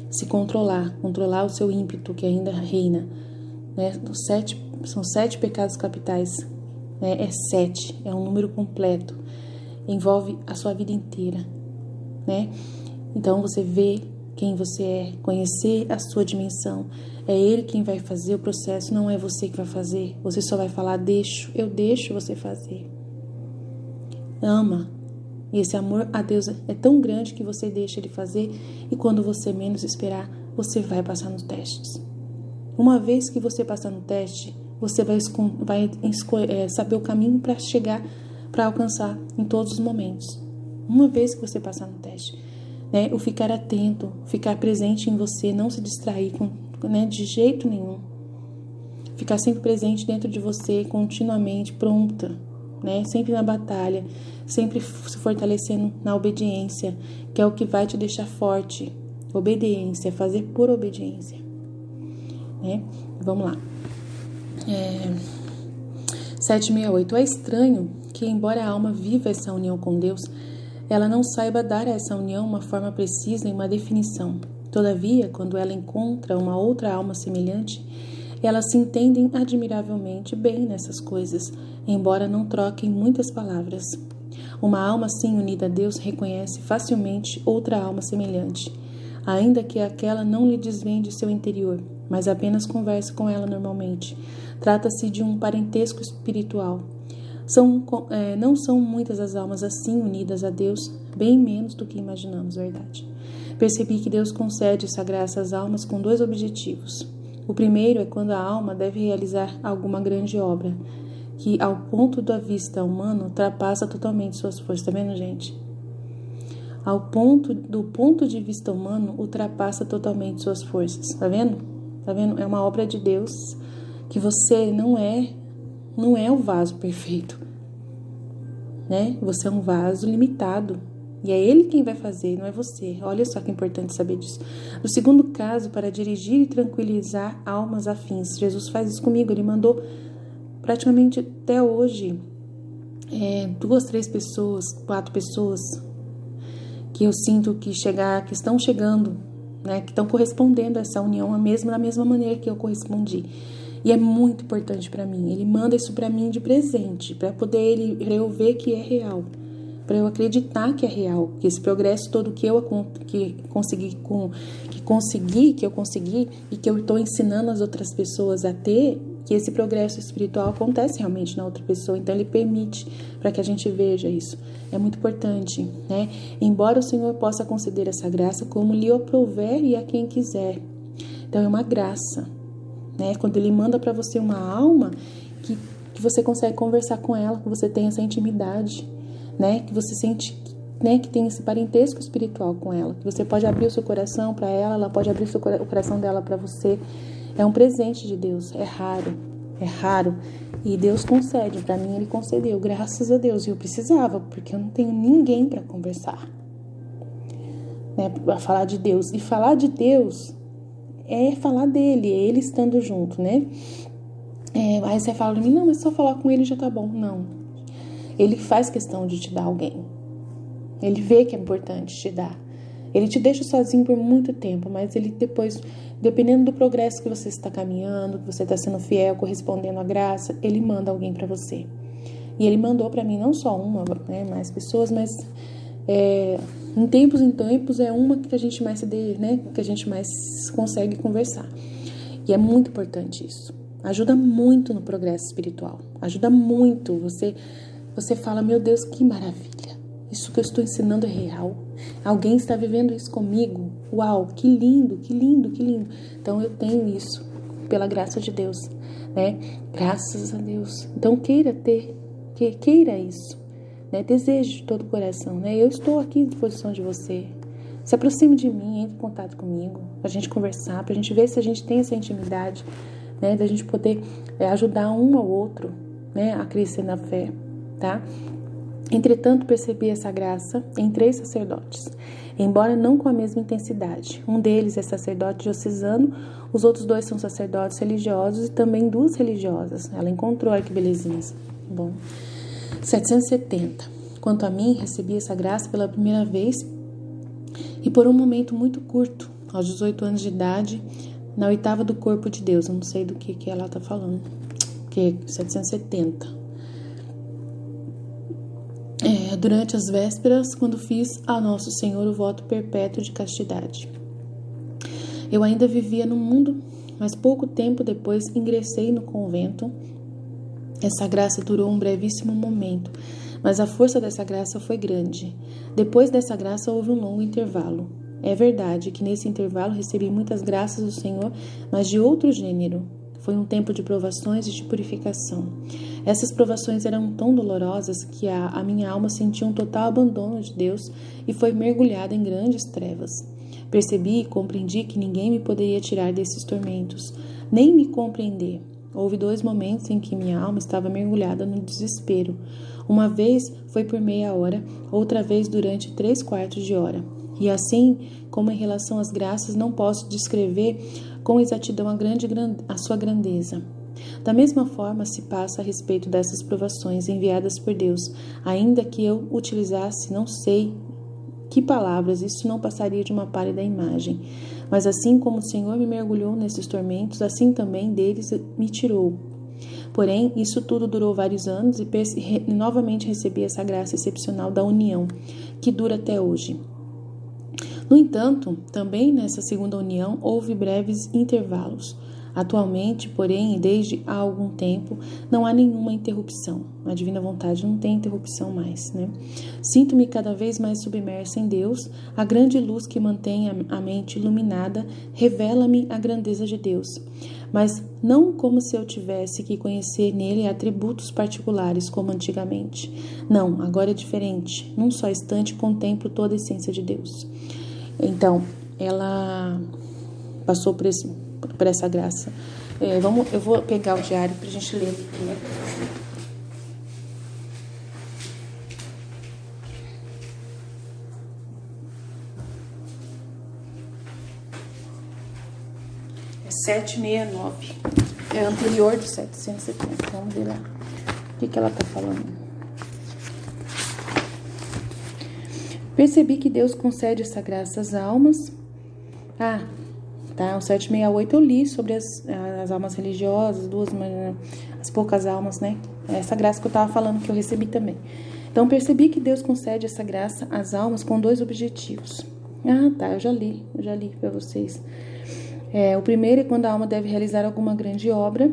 Se controlar o seu ímpeto que ainda reina, né? São 7 pecados capitais, né? É 7, é um número completo, envolve a sua vida inteira, né? Então você vê quem você é, conhecer a sua dimensão. É Ele quem vai fazer o processo, não é você que vai fazer. Você só vai falar, eu deixo você fazer. Ama. E esse amor a Deus é tão grande que você deixa Ele fazer, e quando você menos esperar, você vai passar nos testes. Uma vez que você passar no teste, você vai saber o caminho para chegar, para alcançar em todos os momentos. Uma vez que você passar no teste, né, o ficar atento, ficar presente em você, não se distrair de jeito nenhum. Ficar sempre presente dentro de você, continuamente pronta, né, sempre na batalha, sempre se fortalecendo na obediência, que é o que vai te deixar forte. Obediência, fazer por obediência, né? Vamos lá. 768. É estranho que, embora a alma viva essa união com Deus, ela não saiba dar a essa união uma forma precisa e uma definição. Todavia, quando ela encontra uma outra alma semelhante, elas se entendem admiravelmente bem nessas coisas, embora não troquem muitas palavras. Uma alma assim unida a Deus reconhece facilmente outra alma semelhante, ainda que aquela não lhe desvende seu interior, mas apenas converse com ela normalmente. Trata-se de um parentesco espiritual. Não são muitas as almas assim unidas a Deus, bem menos do que imaginamos, verdade. Percebi que Deus concede essa graça às almas com 2 objetivos. O primeiro é quando a alma deve realizar alguma grande obra, que ao ponto da vista humana ultrapassa totalmente suas forças. Tá vendo, gente? Do ponto de vista humano ultrapassa totalmente suas forças. Tá vendo? Tá vendo? É uma obra de Deus que você não é o vaso perfeito, né? Você é um vaso limitado. E é Ele quem vai fazer, não é você. Olha só que importante saber disso. No segundo caso, para dirigir e tranquilizar almas afins. Jesus faz isso comigo. Ele mandou praticamente até hoje 2, 3 pessoas, 4 pessoas que eu sinto que estão chegando, né? Que estão correspondendo a essa união da mesma maneira que eu correspondi. E é muito importante para mim. Ele manda isso para mim de presente, para eu ver que é real, para eu acreditar que é real, que esse progresso todo que eu consegui e que eu estou ensinando as outras pessoas a ter, que esse progresso espiritual acontece realmente na outra pessoa. Então Ele permite para que a gente veja isso. É muito importante, né? Embora o Senhor possa conceder essa graça como lhe aprouver e a quem quiser. Então é uma graça, né? Quando Ele manda para você uma alma que você consegue conversar com ela, que você tem essa intimidade, né? Que você sente, né, que tem esse parentesco espiritual com ela, que você pode abrir o seu coração para ela, ela pode abrir o coração dela para você. É um presente de Deus, é raro, e Deus concede. Para mim Ele concedeu, graças a Deus, e eu precisava, porque eu não tenho ninguém para conversar, né, para falar de Deus. E falar de Deus é falar dele, é Ele estando junto, né? Aí você fala de mim, não, mas só falar com Ele já tá bom. Não, Ele faz questão de te dar alguém. Ele vê que é importante te dar. Ele te deixa sozinho por muito tempo, mas Ele depois, dependendo do progresso que você está caminhando, que você está sendo fiel, correspondendo à graça, Ele manda alguém para você. E ele mandou para mim não só uma, né, mais pessoas, mas em tempos é uma que a gente mais né, que a gente mais consegue conversar. E é muito importante isso. Ajuda muito no progresso espiritual. Ajuda muito. Você fala, meu Deus, que maravilha. Isso que eu estou ensinando é real. Alguém está vivendo isso comigo. Uau, que lindo, que lindo, que lindo. Então eu tenho isso pela graça de Deus, né? Graças a Deus. Então queira isso, né? Desejo de todo o coração, né? Eu estou aqui à disposição de você. Se aproxime de mim, entre em contato comigo, pra gente conversar, pra gente ver se a gente tem essa intimidade, né? Da gente poder ajudar um ao outro, né? A crescer na fé, tá? Entretanto, percebi essa graça em 3 sacerdotes, embora não com a mesma intensidade. Um deles é sacerdote diocesano, os outros 2 são sacerdotes religiosos e também 2 religiosas. Ela encontrou, olha que belezinhas. Bom, 770. Quanto a mim, recebi essa graça pela primeira vez e por um momento muito curto, aos 18 anos de idade, na 8ª do corpo de Deus. Eu não sei do que ela está falando, que é 770. Durante as vésperas, quando fiz a Nosso Senhor o voto perpétuo de castidade. Eu ainda vivia no mundo, mas pouco tempo depois ingressei no convento. Essa graça durou um brevíssimo momento, mas a força dessa graça foi grande. Depois dessa graça houve um longo intervalo. É verdade que nesse intervalo recebi muitas graças do Senhor, mas de outro gênero. Foi um tempo de provações e de purificação. Essas provações eram tão dolorosas que a minha alma sentiu um total abandono de Deus e foi mergulhada em grandes trevas. Percebi e compreendi que ninguém me poderia tirar desses tormentos, nem me compreender. Houve 2 momentos em que minha alma estava mergulhada no desespero. Uma vez foi por meia hora, outra vez durante 3/4 de hora. E assim, como em relação às graças, não posso descrever com exatidão a sua grandeza. Da mesma forma se passa a respeito dessas provações enviadas por Deus. Ainda que eu utilizasse não sei que palavras, isso não passaria de uma pálida imagem. Mas assim como o Senhor me mergulhou nesses tormentos, assim também deles me tirou. Porém, isso tudo durou vários anos e novamente recebi essa graça excepcional da união, que dura até hoje. No entanto, também nessa segunda união houve breves intervalos. Atualmente, porém, e desde há algum tempo, não há nenhuma interrupção. A divina vontade não tem interrupção mais, né? Sinto-me cada vez mais submersa em Deus. A grande luz que mantém a mente iluminada revela-me a grandeza de Deus. Mas não como se eu tivesse que conhecer nele atributos particulares, como antigamente. Não, agora é diferente. Num só instante contemplo toda a essência de Deus. Então, ela passou por essa graça. Eu vou pegar o diário para a gente ler. É 769. É anterior de 770. Vamos ver lá. O que ela está falando? Percebi que Deus concede essa graça às almas. O 768 eu li sobre as almas religiosas, as poucas almas, né? Essa graça que eu estava falando que eu recebi também. Então, percebi que Deus concede essa graça às almas com 2 objetivos. Eu já li para vocês. O primeiro é quando a alma deve realizar alguma grande obra,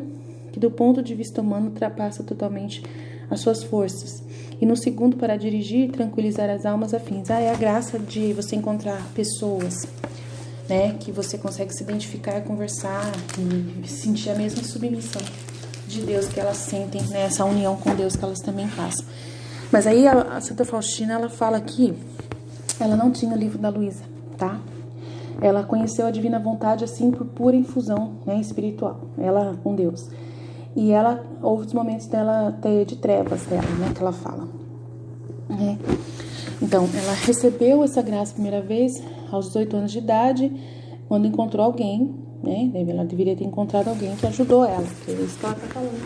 que do ponto de vista humano ultrapassa totalmente as suas forças. E no segundo, para dirigir e tranquilizar as almas afins. É a graça de você encontrar pessoas, né, que você consegue se identificar, conversar e sentir a mesma submissão de Deus que elas sentem, né, essa união com Deus que elas também passam. Mas aí a Santa Faustina, ela fala que ela não tinha o livro da Luísa, tá? Ela conheceu a divina vontade assim por pura infusão, né, espiritual, ela com Deus. E ela, houve os momentos dela até de trevas dela, né, que ela fala. Então, ela recebeu essa graça a primeira vez aos 18 anos de idade, quando encontrou alguém, né, ela deveria ter encontrado alguém que ajudou ela, que é isso que ela está falando.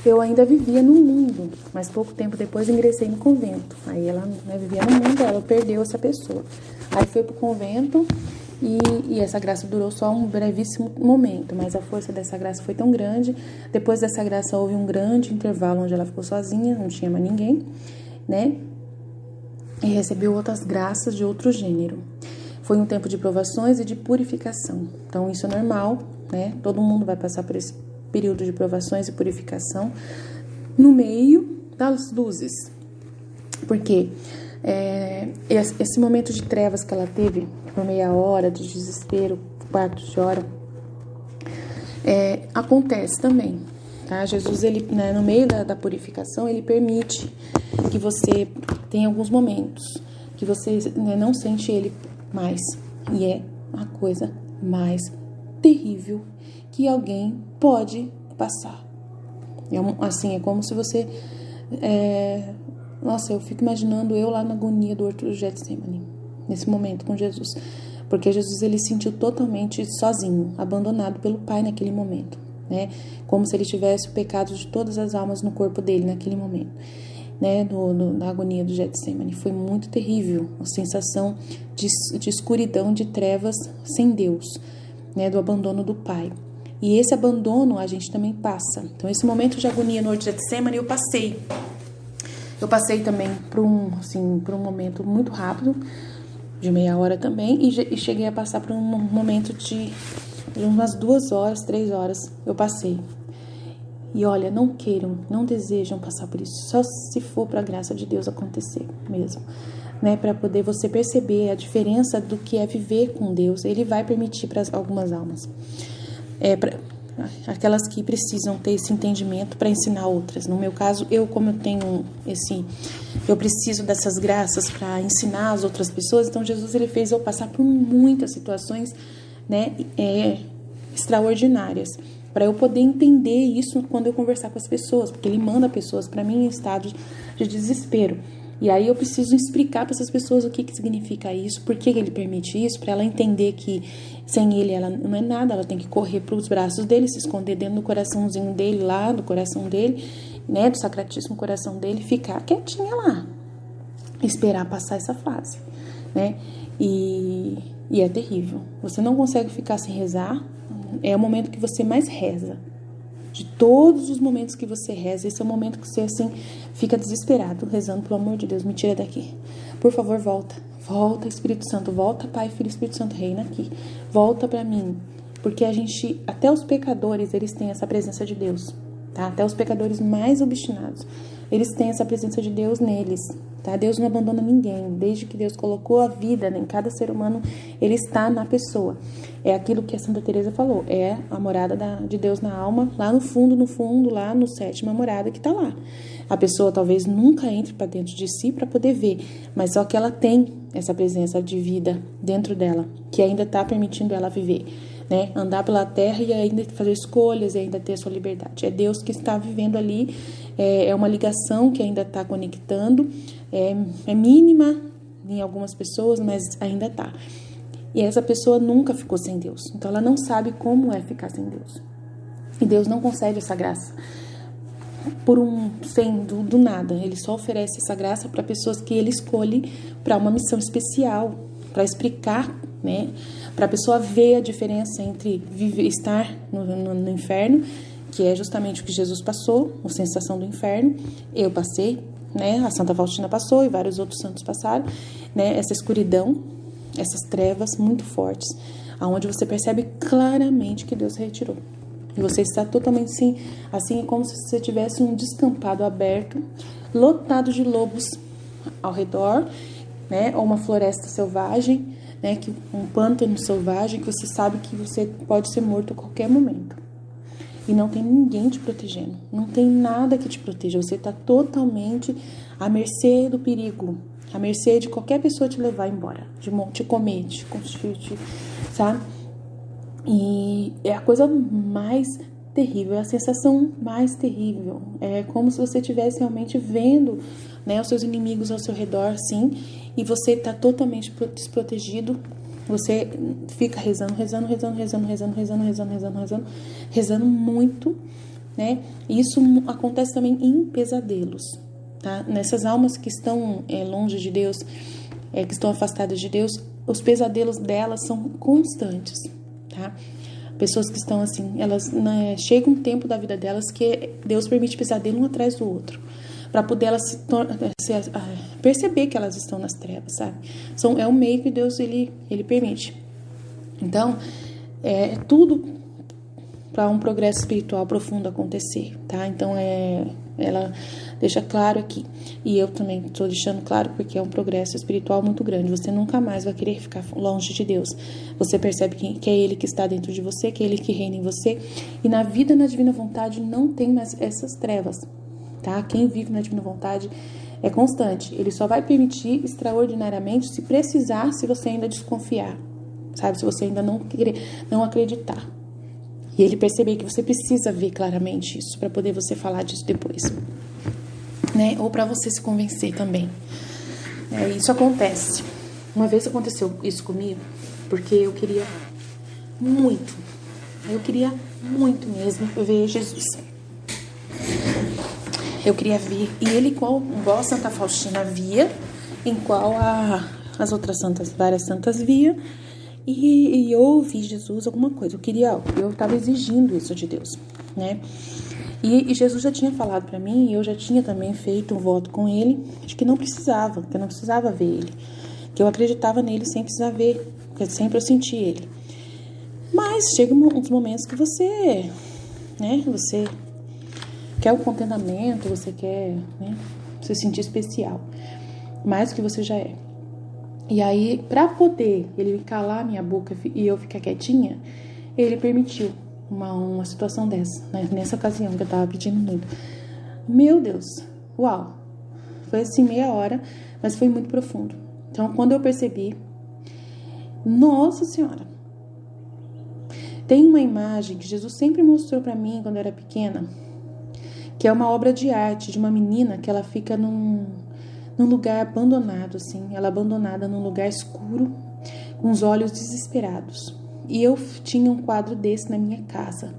Eu ainda vivia no mundo, mas pouco tempo depois ingressei no convento. Aí ela, né, vivia no mundo, ela perdeu essa pessoa. Aí foi pro convento. e essa graça durou só um brevíssimo momento, mas a força dessa graça foi tão grande. Depois dessa graça houve um grande intervalo onde ela ficou sozinha, não tinha mais ninguém, né? E recebeu outras graças de outro gênero. Foi um tempo de provações e de purificação. Então isso é normal, né? Todo mundo vai passar por esse período de provações e purificação no meio das luzes. Porque esse momento de trevas que ela teve por meia hora, de desespero, quartos de hora, acontece também, tá? Jesus, ele, né, no meio da purificação, ele permite que você tenha alguns momentos que você, né, não sente ele mais. E é a coisa mais terrível que alguém pode passar. É como se você... Nossa, eu fico imaginando eu lá na agonia do horto do Getsemane, nesse momento com Jesus. Porque Jesus, ele se sentiu totalmente sozinho, abandonado pelo Pai naquele momento, né? Como se ele tivesse o pecado de todas as almas no corpo dele naquele momento, né? Na agonia do Getsemane. Foi muito terrível a sensação de escuridão, de trevas sem Deus, né? Do abandono do Pai. E esse abandono a gente também passa. Então, esse momento de agonia no horto de Getsemane eu passei. Eu passei também por um momento muito rápido, de meia hora também, e cheguei a passar por um momento de umas 2 horas, 3 horas, eu passei. E olha, não queiram, não desejam passar por isso, só se for para a graça de Deus acontecer mesmo, né? Para poder você perceber a diferença do que é viver com Deus. Ele vai permitir para algumas almas. Aquelas que precisam ter esse entendimento para ensinar outras. No meu caso, como eu tenho eu preciso dessas graças para ensinar as outras pessoas, então Jesus, ele fez eu passar por muitas situações, né, extraordinárias, para eu poder entender isso quando eu conversar com as pessoas, porque ele manda pessoas para mim em estado de desespero. E aí eu preciso explicar para essas pessoas o que significa isso, por que ele permite isso, para ela entender que sem ele ela não é nada, ela tem que correr para os braços dele, se esconder dentro do coraçãozinho dele, lá do coração dele, né, do sacratíssimo coração dele, ficar quietinha lá, esperar passar essa fase, né? E é terrível. Você não consegue ficar sem rezar, é o momento que você mais reza. De todos os momentos que você reza, esse é o momento que você, assim, fica desesperado, rezando, pelo amor de Deus, me tira daqui. Por favor, volta. Volta, Espírito Santo. Volta, Pai, Filho, Espírito Santo, reina aqui. Volta pra mim. Porque até os pecadores, eles têm essa presença de Deus, tá? Até os pecadores mais obstinados, eles têm essa presença de Deus neles, tá? Deus não abandona ninguém. Desde que Deus colocou a vida em cada ser humano, ele está na pessoa. É aquilo que a Santa Teresa falou, é a morada de Deus na alma, lá no fundo, lá no 7ª morada que está lá. A pessoa talvez nunca entre para dentro de si para poder ver, mas só que ela tem essa presença de vida dentro dela, que ainda está permitindo ela viver, né? Andar pela terra e ainda fazer escolhas e ainda ter a sua liberdade. É Deus que está vivendo ali, é uma ligação que ainda está conectando, é mínima em algumas pessoas, mas ainda está. E essa pessoa nunca ficou sem Deus. Então ela não sabe como é ficar sem Deus. E Deus não concede essa graça do nada. Ele só oferece essa graça para pessoas que ele escolhe para uma missão especial, para explicar, né? Para a pessoa ver a diferença entre estar no inferno, que é justamente o que Jesus passou, a sensação do inferno. Eu passei, né? A Santa Faustina passou e vários outros santos passaram, né? Essa escuridão, essas trevas muito fortes, aonde você percebe claramente que Deus retirou. E você está totalmente assim, é como se você tivesse um descampado aberto, lotado de lobos ao redor, né? Ou uma floresta selvagem, né? Um pântano selvagem, que você sabe que você pode ser morto a qualquer momento. E não tem ninguém te protegendo, não tem nada que te proteja. Você está totalmente à mercê do perigo, à mercê de qualquer pessoa te levar embora, te comer, sabe? E é a coisa mais terrível, é a sensação mais terrível. É como se você estivesse realmente vendo, né, os seus inimigos ao seu redor, assim, e você está totalmente desprotegido. Você fica rezando muito, né? E isso acontece também em pesadelos, tá? Nessas almas que estão longe de Deus, que estão afastadas de Deus, os pesadelos delas são constantes, tá? Pessoas que estão assim, elas, né, chega um tempo da vida delas que Deus permite pesadelo um atrás do outro, para poder elas perceber que elas estão nas trevas, sabe? É o meio que Deus ele permite. Então, é tudo para um progresso espiritual profundo acontecer, tá? Então, ela deixa claro aqui, e eu também estou deixando claro, porque é um progresso espiritual muito grande. Você nunca mais vai querer ficar longe de Deus. Você percebe que é Ele que está dentro de você, que é Ele que reina em você, e na vida na divina vontade não tem mais essas trevas, tá? Quem vive na divina vontade é constante. Ele só vai permitir extraordinariamente se precisar, se você ainda desconfiar, sabe? Se você ainda não acreditar. E ele perceber que você precisa ver claramente isso, para poder você falar disso depois, né? Ou para você se convencer também. Isso acontece. Uma vez aconteceu isso comigo, porque eu queria muito mesmo ver Jesus. Eu queria ver, e ele igual a Santa Faustina via, em qual as outras várias santas via, e eu ouvi Jesus alguma coisa, eu estava exigindo isso de Deus, né? E Jesus já tinha falado para mim, e eu já tinha também feito um voto com ele, de que eu não precisava ver ele, que eu acreditava nele sem precisar ver, porque sempre eu senti ele. Mas chega uns momentos que você, né, você quer o contentamento, você quer, né, se sentir especial, mais do que você já é. E aí, para poder ele calar minha boca e eu ficar quietinha, ele permitiu uma situação dessa, né? Nessa ocasião que eu tava pedindo muito. Meu Deus, uau! Foi assim meia hora, mas foi muito profundo. Então, quando eu percebi, nossa Senhora, tem uma imagem que Jesus sempre mostrou para mim quando eu era pequena, que é uma obra de arte de uma menina que ela fica num lugar abandonado, assim, ela abandonada num lugar escuro, com os olhos desesperados. E eu tinha um quadro desse na minha casa.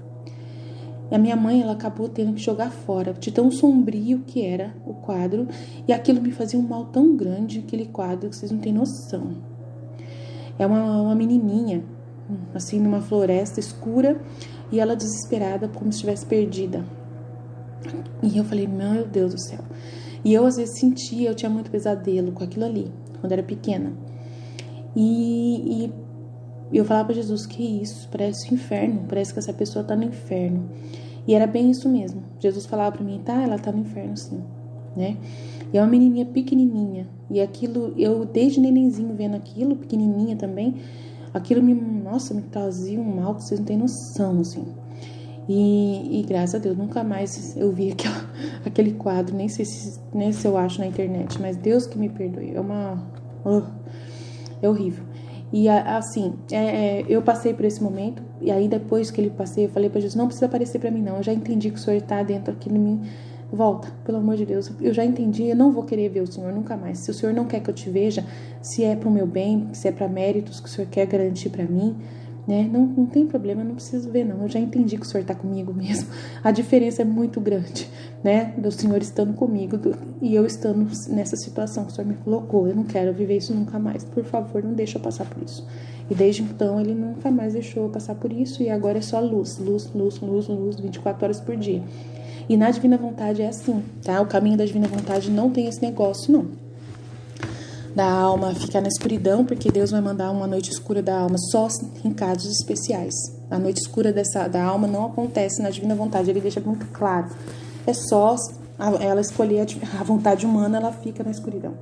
E a minha mãe, ela acabou tendo que jogar fora, de tão sombrio que era o quadro, e aquilo me fazia um mal tão grande, aquele quadro, que vocês não têm noção. É uma menininha, assim, numa floresta escura, e ela desesperada, como se estivesse perdida. E eu falei, meu Deus do céu. E eu, às vezes, eu tinha muito pesadelo com aquilo ali, quando era pequena. E eu falava pra Jesus, que isso? Parece o inferno, parece que essa pessoa tá no inferno. E era bem isso mesmo. Jesus falava pra mim, tá, ela tá no inferno sim, né? E é uma menininha pequenininha. E aquilo, eu desde nenenzinho vendo aquilo, pequenininha também, aquilo me trazia um mal que vocês não têm noção, assim. E graças a Deus, nunca mais eu vi aquele quadro, nem sei se eu acho na internet, mas Deus que me perdoe, é horrível. E assim, eu passei por esse momento, e aí depois que ele passei, eu falei pra Jesus, não precisa aparecer pra mim não, eu já entendi que o Senhor tá dentro aqui em mim, volta, pelo amor de Deus, eu já entendi, eu não vou querer ver o Senhor nunca mais. Se o Senhor não quer que eu te veja, se é pro meu bem, se é pra méritos que o Senhor quer garantir pra mim, né? Não tem problema, eu não preciso ver não, eu já entendi que o Senhor está comigo mesmo. A diferença é muito grande, né? Do Senhor estando comigo e eu estando nessa situação que o Senhor me colocou. Eu não quero viver isso nunca mais, por favor, não deixa eu passar por isso. E desde então ele nunca mais deixou eu passar por isso, e agora é só luz, 24 horas por dia. E na divina vontade é assim, tá? O caminho da divina vontade não tem esse negócio não, da alma ficar na escuridão, porque Deus vai mandar uma noite escura da alma só em casos especiais. A noite escura da alma não acontece na divina vontade, ele deixa muito claro. É só ela escolher a vontade humana, ela fica na escuridão.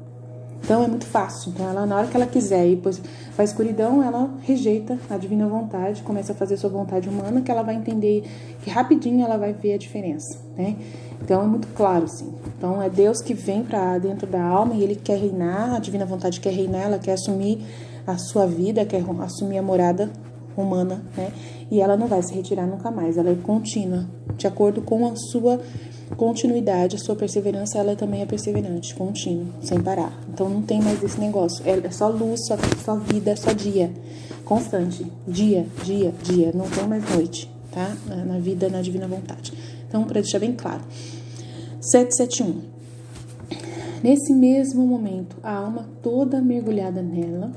Então é muito fácil. Então ela, na hora que ela quiser ir para a escuridão, ela rejeita a divina vontade, começa a fazer sua vontade humana, que ela vai entender que rapidinho ela vai ver a diferença, né? Então é muito claro, assim. Então é Deus que vem para dentro da alma e ele quer reinar, a divina vontade quer reinar, ela quer assumir a sua vida, quer assumir a morada humana, né? E ela não vai se retirar nunca mais, ela é contínua, de acordo com a sua continuidade, a sua perseverança, ela também é perseverante, contínua, sem parar. Então não tem mais esse negócio, é só luz, só vida, só dia, constante, dia, não tem mais noite, tá? Na vida, na divina vontade. Então, para deixar bem claro, 771. Nesse mesmo momento, a alma toda mergulhada nela,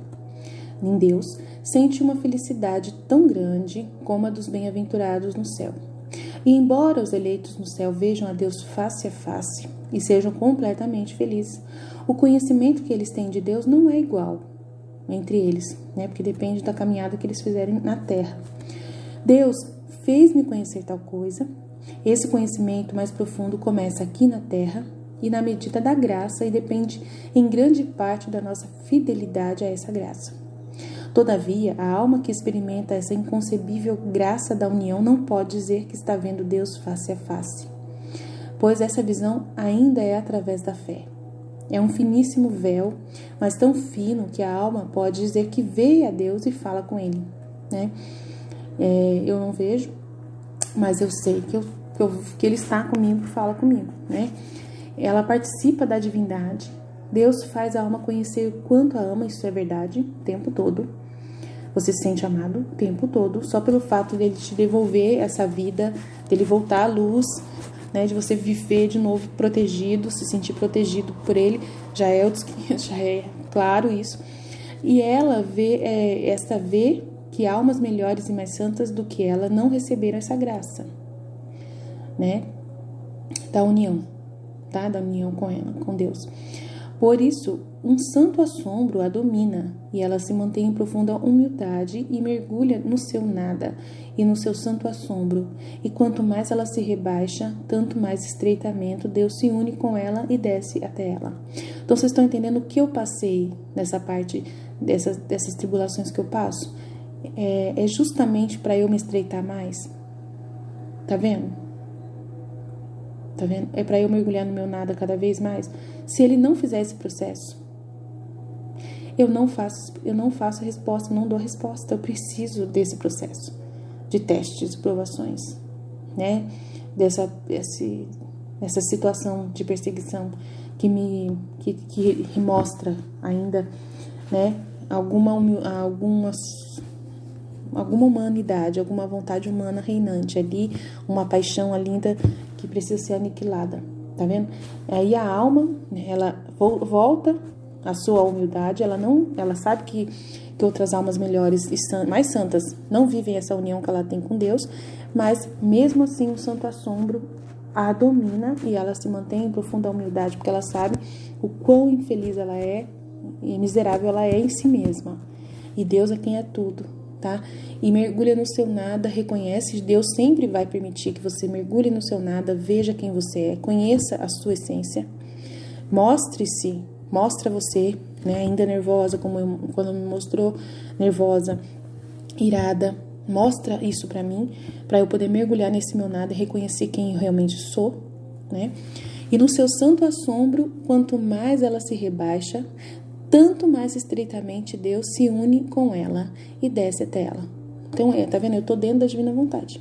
em Deus, sente uma felicidade tão grande como a dos bem-aventurados no céu. E embora os eleitos no céu vejam a Deus face a face e sejam completamente felizes, o conhecimento que eles têm de Deus não é igual entre eles, né? Porque depende da caminhada que eles fizerem na terra. Deus fez-me conhecer tal coisa. Esse conhecimento mais profundo começa aqui na terra e na medida da graça e depende em grande parte da nossa fidelidade a essa graça. Todavia, a alma que experimenta essa inconcebível graça da união não pode dizer que está vendo Deus face a face, pois essa visão ainda é através da fé. É um finíssimo véu, mas tão fino que a alma pode dizer que vê a Deus e fala com Ele, né? Eu não vejo, mas eu sei que Ele está comigo e fala comigo, né? Ela participa da divindade. Deus faz a alma conhecer o quanto a ama, isso é verdade, o tempo todo. Você se sente amado o tempo todo, só pelo fato dele te devolver essa vida, dele voltar à luz, né, de você viver de novo protegido, se sentir protegido por ele, já é claro isso. E ela vê que almas melhores e mais santas do que ela não receberam essa graça, né, da união, tá, da união com ela, com Deus. Por isso, um santo assombro a domina, e ela se mantém em profunda humildade e mergulha no seu nada e no seu santo assombro. E quanto mais ela se rebaixa, tanto mais estreitamento Deus se une com ela e desce até ela. Então, vocês estão entendendo o que eu passei nessa parte dessas tribulações que eu passo? É justamente para eu me estreitar mais. Tá vendo? Tá vendo? É para eu mergulhar no meu nada cada vez mais. Se ele não fizer esse processo, eu não faço resposta, não dou resposta. Eu preciso desse processo de testes, de provações, né? Dessa situação de perseguição que mostra ainda, né? Alguma humanidade, alguma vontade humana reinante ali, uma paixão ainda que precisa ser aniquilada, tá vendo? Aí a alma, ela volta à sua humildade, ela sabe que outras almas melhores e mais santas não vivem essa união que ela tem com Deus, mas mesmo assim o santo assombro a domina e ela se mantém em profunda humildade, porque ela sabe o quão infeliz ela é e miserável ela é em si mesma. E Deus é quem é tudo, tá? E mergulha no seu nada, reconhece, Deus sempre vai permitir que você mergulhe no seu nada, veja quem você é, conheça a sua essência, mostra você, né, ainda nervosa, quando me mostrou nervosa, irada, mostra isso pra mim, pra eu poder mergulhar nesse meu nada e reconhecer quem eu realmente sou, né? E no seu santo assombro, quanto mais ela se rebaixa, tanto mais estreitamente Deus se une com ela e desce até ela. Então, tá vendo? Eu tô dentro da divina vontade.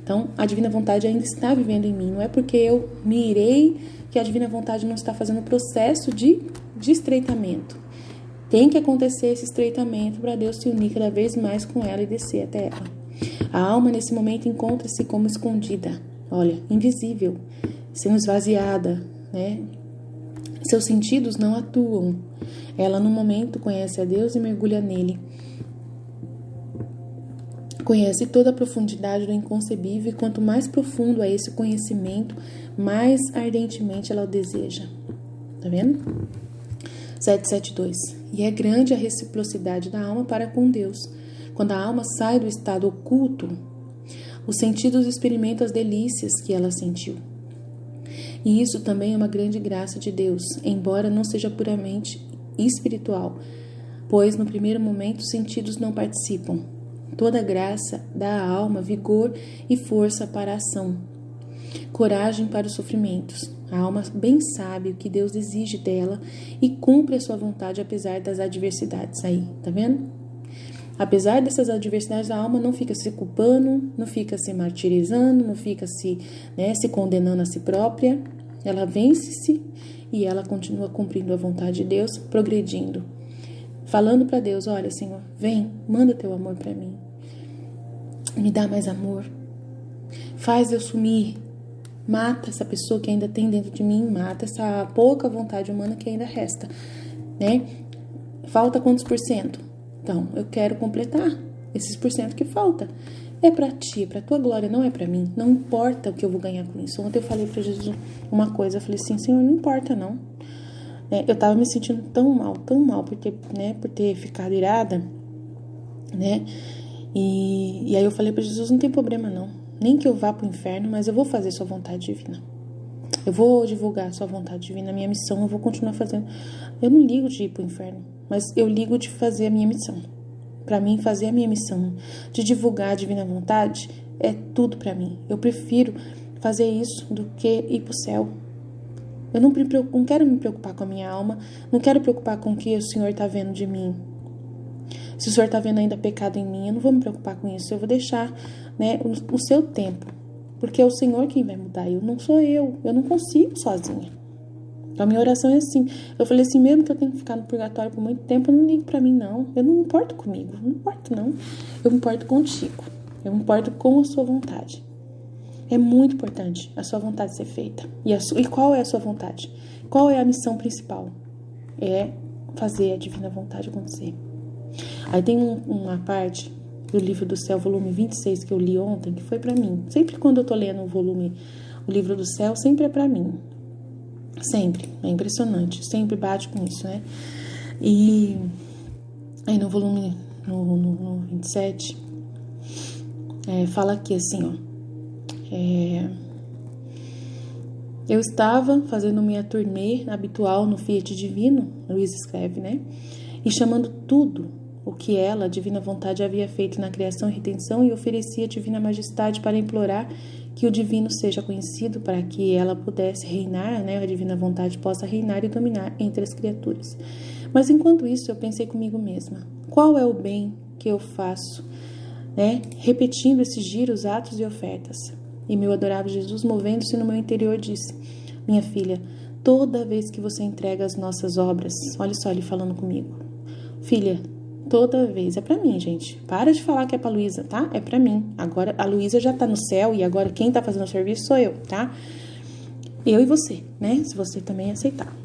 Então, a divina vontade ainda está vivendo em mim. Não é porque eu me irei que a divina vontade não está fazendo o processo de estreitamento. Tem que acontecer esse estreitamento para Deus se unir cada vez mais com ela e descer até ela. A alma, nesse momento, encontra-se como escondida. Olha, invisível, sendo esvaziada, né? Seus sentidos não atuam. Ela, no momento, conhece a Deus e mergulha nele. Conhece toda a profundidade do inconcebível e quanto mais profundo é esse conhecimento, mais ardentemente ela o deseja. Tá vendo? 772. E é grande a reciprocidade da alma para com Deus. Quando a alma sai do estado oculto, os sentidos experimentam as delícias que ela sentiu. E isso também é uma grande graça de Deus, embora não seja puramente espiritual, pois no primeiro momento os sentidos não participam. Toda graça dá à alma vigor e força para a ação, coragem para os sofrimentos. A alma bem sabe o que Deus exige dela e cumpre a sua vontade apesar das adversidades. Aí, tá vendo? Apesar dessas adversidades, a alma não fica se culpando, não fica se martirizando, não fica se condenando a si própria. Ela vence-se e ela continua cumprindo a vontade de Deus, progredindo. Falando para Deus, olha, Senhor, vem, manda teu amor para mim. Me dá mais amor. Faz eu sumir. Mata essa pessoa que ainda tem dentro de mim, mata essa pouca vontade humana que ainda resta, né? Falta quantos por cento? Então, eu quero completar esses porcento que falta. É pra ti, é pra tua glória, não é pra mim. Não importa o que eu vou ganhar com isso. Ontem eu falei pra Jesus uma coisa, eu falei assim, Senhor, não importa não. Eu tava me sentindo tão mal por ter ficado irada, né? E aí eu falei pra Jesus, não tem problema não. Nem que eu vá pro inferno, mas eu vou fazer sua vontade divina. Eu vou divulgar a sua vontade divina, a minha missão, eu vou continuar fazendo. Eu não ligo de ir pro inferno, mas eu ligo de fazer a minha missão. Para mim, fazer a minha missão de divulgar a divina vontade é tudo para mim. Eu prefiro fazer isso do que ir pro céu. Eu não quero me preocupar com a minha alma, não quero preocupar com o que o Senhor tá vendo de mim. Se o Senhor tá vendo ainda pecado em mim, eu não vou me preocupar com isso. Eu vou deixar, né, o seu tempo. Porque é o Senhor quem vai mudar, eu não sou eu não consigo sozinha. Então a minha oração é assim, eu falei assim, mesmo que eu tenha que ficar no purgatório por muito tempo, eu não ligo pra mim não, eu não me importo comigo, não importo não, eu me importo contigo, eu me importo com a sua vontade. É muito importante a sua vontade ser feita. E qual é a sua vontade? Qual é a missão principal? É fazer a divina vontade acontecer. Aí tem uma parte do Livro do Céu, volume 26, que eu li ontem, que foi pra mim. Sempre quando eu tô lendo o Livro do Céu, sempre é pra mim. Sempre. É impressionante. Sempre bate com isso, né? E aí no volume, no 27, fala aqui assim, ó. Eu estava fazendo minha turnê habitual no Fiat Divino, Luiz escreve, né? E chamando tudo o que ela, a divina vontade, havia feito na criação e redenção, e oferecia a divina majestade para implorar que o divino seja conhecido, para que ela pudesse reinar, né? A divina vontade possa reinar e dominar entre as criaturas. Mas enquanto isso, eu pensei comigo mesma, qual é o bem que eu faço, né? Repetindo esses giros, atos e ofertas. E meu adorável Jesus, movendo-se no meu interior, disse, minha filha, toda vez que você entrega as nossas obras, olha só ele falando comigo, filha, toda vez, é pra mim, gente, para de falar que é pra Luísa, tá? É pra mim, agora a Luísa já tá no céu e agora quem tá fazendo o serviço sou eu, tá? Eu e você, né? Se você também aceitar.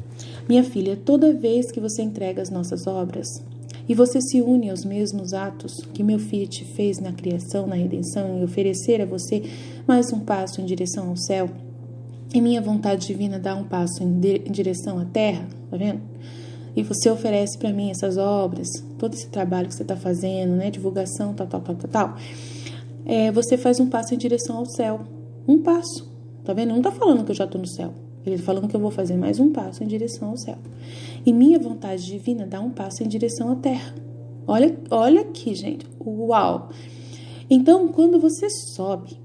Minha filha, toda vez que você entrega as nossas obras e você se une aos mesmos atos que meu filho te fez na criação, na redenção, e oferecer a você mais um passo em direção ao céu, e minha vontade divina dá um passo em direção à terra, tá vendo? E você oferece para mim essas obras, todo esse trabalho que você está fazendo, né? Divulgação, tal. Você faz um passo em direção ao céu. Um passo, tá vendo? Não tá falando que eu já tô no céu. Ele tá falando que eu vou fazer mais um passo em direção ao céu. E minha vontade divina dá um passo em direção à terra. Olha aqui, gente. Uau! Então, quando você sobe,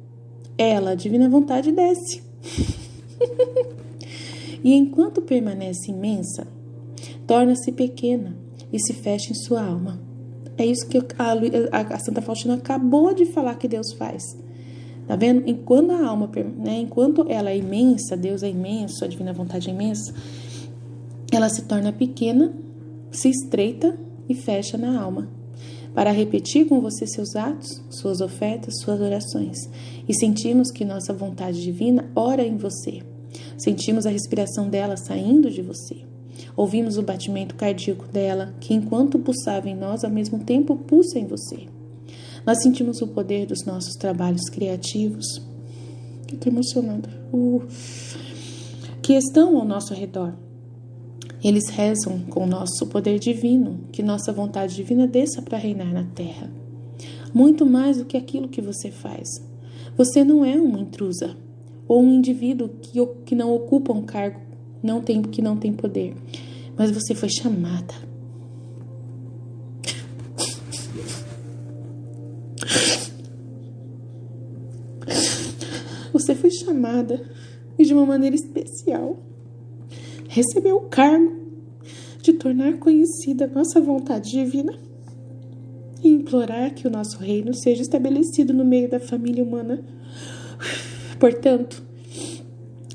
ela, a divina vontade, desce. E enquanto permanece imensa, torna-se pequena e se fecha em sua alma. É isso que a Santa Faustina acabou de falar que Deus faz. Tá vendo? Enquanto a alma, né, enquanto ela é imensa, Deus é imenso, a divina vontade é imensa, ela se torna pequena, se estreita e fecha na alma, para repetir com você seus atos, suas ofertas, suas orações. E sentimos que nossa vontade divina ora em você. Sentimos a respiração dela saindo de você. Ouvimos o batimento cardíaco dela, que enquanto pulsava em nós, ao mesmo tempo pulsa em você. Nós sentimos o poder dos nossos trabalhos criativos. Estou emocionada. Que estão ao nosso redor. Eles rezam com o nosso poder divino, que nossa vontade divina desça para reinar na terra. Muito mais do que aquilo que você faz. Você não é uma intrusa, ou um indivíduo que não ocupa um cargo, que não tem poder. Mas você foi chamada. Você foi chamada e de uma maneira especial recebeu o cargo de tornar conhecida a nossa vontade divina e implorar que o nosso reino seja estabelecido no meio da família humana. Portanto,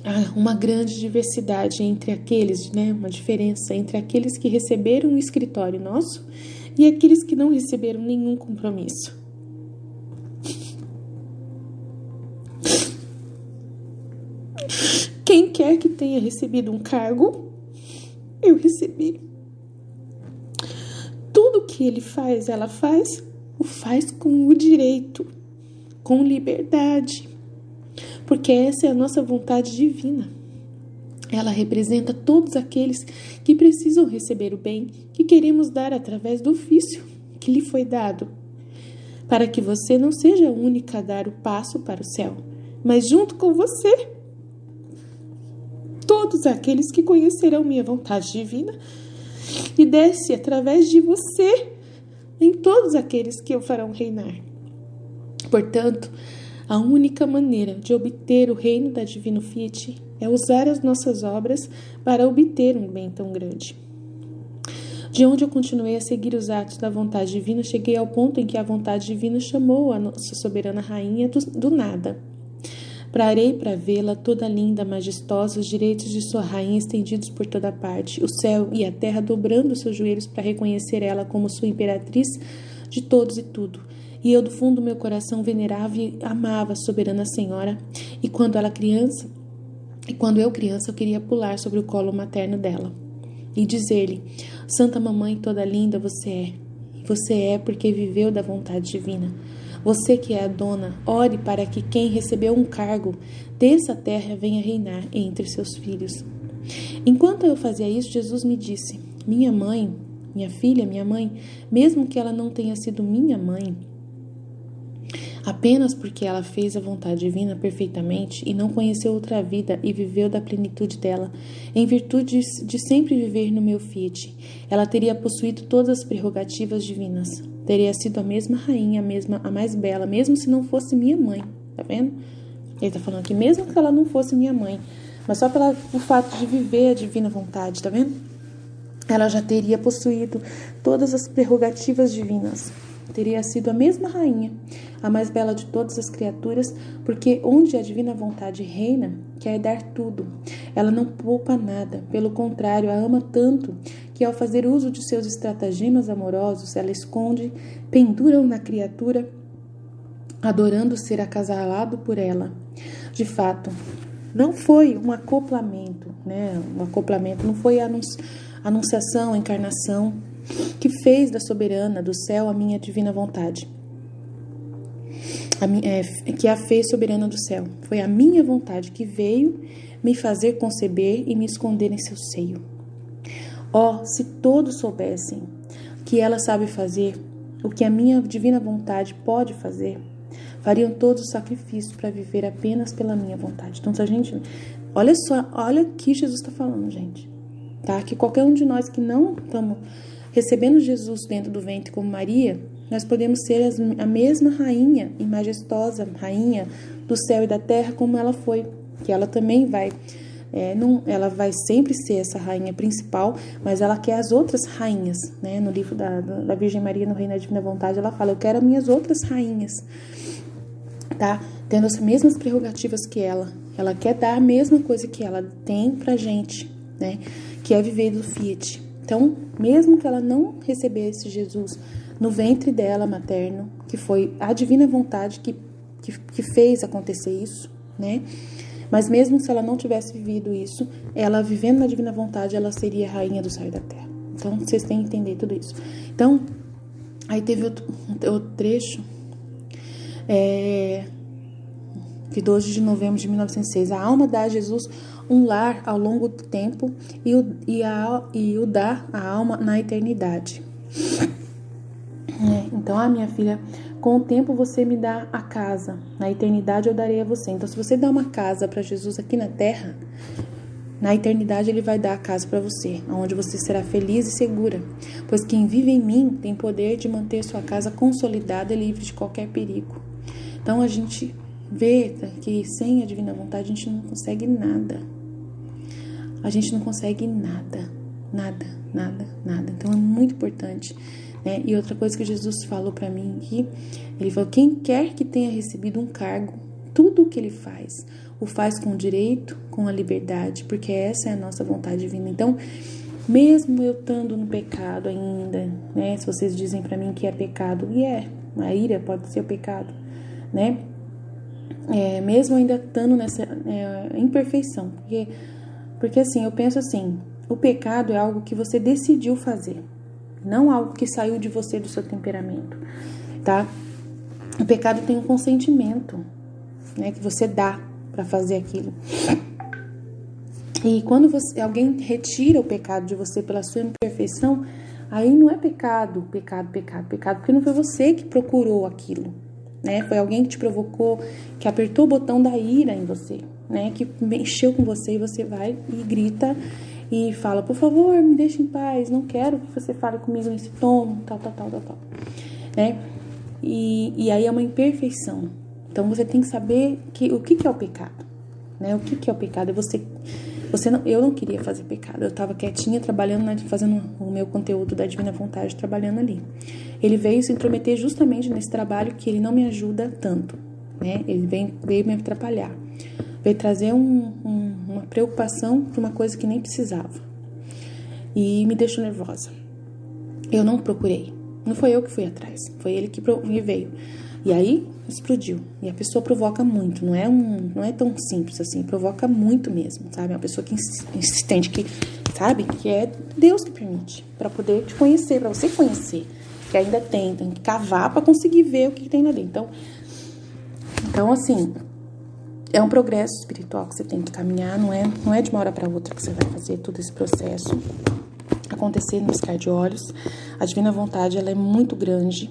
há uma grande diversidade entre aqueles, né, uma diferença entre aqueles que receberam um escritório nosso e aqueles que não receberam nenhum compromisso. Quem quer que tenha recebido um cargo, eu recebi. Tudo tudo que ele faz, ela faz, o faz com o direito, com liberdade, porque essa é a nossa vontade divina. Ela representa todos aqueles que precisam receber o bem que queremos dar através do ofício que lhe foi dado, para que você não seja a única a dar o passo para o céu, mas junto com você, todos aqueles que conhecerão minha vontade divina e desce através de você em todos aqueles que o farão reinar. Portanto, a única maneira de obter o reino da Divino Fiat é usar as nossas obras para obter um bem tão grande. De onde eu continuei a seguir os atos da vontade divina, cheguei ao ponto em que a vontade divina chamou a nossa soberana rainha do nada. Parei para vê-la toda linda, majestosa, os direitos de sua rainha estendidos por toda parte, o céu e a terra dobrando seus joelhos para reconhecer ela como sua imperatriz de todos e tudo. E eu, do fundo do meu coração, venerava e amava a soberana senhora, e quando eu criança, eu queria pular sobre o colo materno dela e dizer-lhe: Santa Mamãe toda linda você é, e você é porque viveu da vontade divina. Você que é a dona, ore para que quem recebeu um cargo dessa terra venha reinar entre seus filhos. Enquanto eu fazia isso, Jesus me disse: minha mãe, minha filha, minha mãe, mesmo que ela não tenha sido minha mãe, apenas porque ela fez a vontade divina perfeitamente e não conheceu outra vida e viveu da plenitude dela, em virtude de sempre viver no meu fiat, ela teria possuído todas as prerrogativas divinas. Teria sido a mesma rainha, a mais bela, mesmo se não fosse minha mãe. Tá vendo? Ele tá falando que mesmo que ela não fosse minha mãe, mas só pelo fato de viver a divina vontade, tá vendo? Ela já teria possuído todas as prerrogativas divinas. Teria sido a mesma rainha, a mais bela de todas as criaturas, porque onde a divina vontade reina, quer dar tudo. Ela não poupa nada, pelo contrário, a ama tanto que ao fazer uso de seus estratagemas amorosos, ela esconde, pendura-o na criatura, adorando ser acasalado por ela. De fato, não foi um acoplamento, né? Um acoplamento não foi a anunciação, a encarnação, que fez da soberana do céu a minha divina vontade, que a fez soberana do céu. Foi a minha vontade que veio me fazer conceber e me esconder em seu seio. Oh, se todos soubessem que ela sabe fazer o que a minha divina vontade pode fazer, fariam todos os sacrifícios para viver apenas pela minha vontade. Então, se a gente... Olha só, olha o que Jesus está falando, gente. Tá? Que qualquer um de nós que não estamos recebendo Jesus dentro do ventre como Maria, nós podemos ser a mesma rainha e majestosa rainha do céu e da terra como ela foi. Que ela também vai... ela vai sempre ser essa rainha principal, mas ela quer as outras rainhas, né? No livro da Virgem Maria, no Reino da Divina Vontade, ela fala: eu quero as minhas outras rainhas, tá? Tendo as mesmas prerrogativas que ela. Ela quer dar a mesma coisa que ela tem pra gente, né? Que é viver do Fiat. Então, mesmo que ela não recebesse Jesus no ventre dela materno, que foi a divina vontade que fez acontecer isso, né? Mas mesmo se ela não tivesse vivido isso, ela vivendo na divina vontade, ela seria a rainha do céu e da terra. Então, vocês têm que entender tudo isso. Então, aí teve outro trecho, de 12 de novembro de 1906. A alma dá a Jesus um lar ao longo do tempo e o dá a alma na eternidade. Então, minha filha, com o tempo você me dá a casa, na eternidade eu darei a você. Então, se você dá uma casa para Jesus aqui na terra, na eternidade ele vai dar a casa para você, onde você será feliz e segura, pois quem vive em mim tem poder de manter sua casa consolidada e livre de qualquer perigo. Então, a gente vê que sem a divina vontade a gente não consegue nada. A gente não consegue nada. Então, é muito importante, né? E outra coisa que Jesus falou para mim aqui, ele falou: quem quer que tenha recebido um cargo, tudo o que ele faz, o faz com direito, com a liberdade, porque essa é a nossa vontade divina. Então, mesmo eu estando no pecado ainda, né? Se vocês dizem para mim que é pecado, a ira pode ser o pecado, né? Mesmo ainda estando nessa imperfeição, porque assim, eu penso assim, o pecado é algo que você decidiu fazer. não algo que saiu de você, do seu temperamento, tá? O pecado tem um consentimento, né, que você dá para fazer aquilo. E quando alguém retira o pecado de você pela sua imperfeição, aí não é pecado, porque não foi você que procurou aquilo, né? Foi alguém que te provocou, que apertou o botão da ira em você, né? Que mexeu com você, e você vai e grita e fala: por favor, me deixe em paz, não quero que você fale comigo nesse tom, tal, né? E aí é uma imperfeição. Então você tem que saber o que é o pecado, né? O que é o pecado? Eu não queria fazer pecado. Eu estava quietinha, trabalhando, né, fazendo o meu conteúdo da Divina Vontade, trabalhando ali. Ele veio se intrometer justamente nesse trabalho que ele não me ajuda tanto, né? Ele veio me atrapalhar. Veio trazer uma preocupação para uma coisa que nem precisava. E me deixou nervosa. Eu não procurei. Não foi eu que fui atrás. Foi ele que veio. E aí, explodiu. E a pessoa provoca muito. Não é tão simples assim. Provoca muito mesmo, sabe? É uma pessoa que insistente, que sabe? Que é Deus que permite. Para poder te conhecer, para você conhecer. Que ainda tem que cavar para conseguir ver o que tem lá dentro. Então assim, é um progresso espiritual que você tem que caminhar. Não é de uma hora para outra que você vai fazer todo esse processo acontecer no piscar de olhos. A Divina Vontade, ela é muito grande,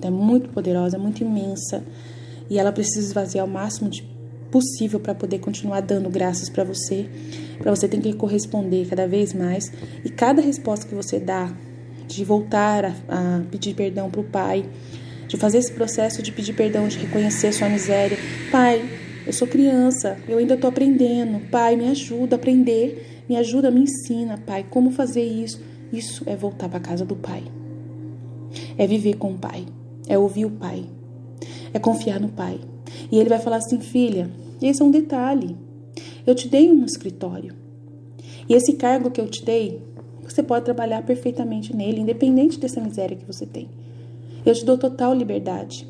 é muito poderosa, é muito imensa, e ela precisa esvaziar o máximo possível para poder continuar dando graças para você. Tem que corresponder cada vez mais, e cada resposta que você dá, de voltar a pedir perdão para o Pai, de fazer esse processo de pedir perdão, de reconhecer sua miséria. Pai, eu sou criança, eu ainda estou aprendendo. Pai, me ajuda a aprender, me ajuda, me ensina, Pai, como fazer isso. Isso é voltar para a casa do Pai. É viver com o Pai. É ouvir o Pai. É confiar no Pai. E Ele vai falar assim: filha, esse é um detalhe. Eu te dei um escritório. E esse cargo que eu te dei, você pode trabalhar perfeitamente nele, independente dessa miséria que você tem. Eu te dou total liberdade.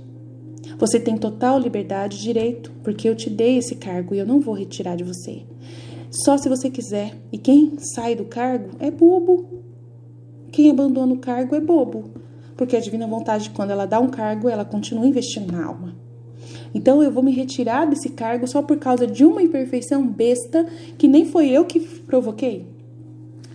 Você tem total liberdade e direito, porque eu te dei esse cargo e eu não vou retirar de você. Só se você quiser. E quem sai do cargo é bobo. Quem abandona o cargo é bobo. Porque a Divina Vontade, quando ela dá um cargo, ela continua investindo na alma. Então eu vou me retirar desse cargo só por causa de uma imperfeição besta que nem foi eu que provoquei?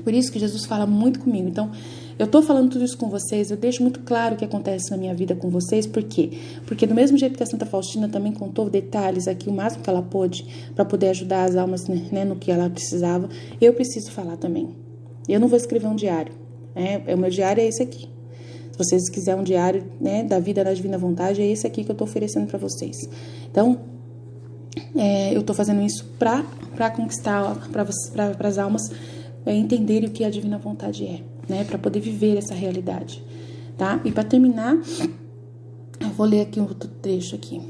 Por isso que Jesus fala muito comigo. Então, eu tô falando tudo isso com vocês, eu deixo muito claro o que acontece na minha vida com vocês. Por quê? Porque do mesmo jeito que a Santa Faustina também contou detalhes aqui, o máximo que ela pôde, para poder ajudar as almas, né, no que ela precisava, eu preciso falar também. Eu não vou escrever um diário, né? O meu diário é esse aqui. Se vocês quiserem um diário, né, da vida da Divina Vontade, é esse aqui que eu tô oferecendo para vocês. Então, eu tô fazendo isso para conquistar, para as almas entenderem o que a Divina Vontade é, né, para poder viver essa realidade, tá? E para terminar, eu vou ler aqui um outro trecho aqui.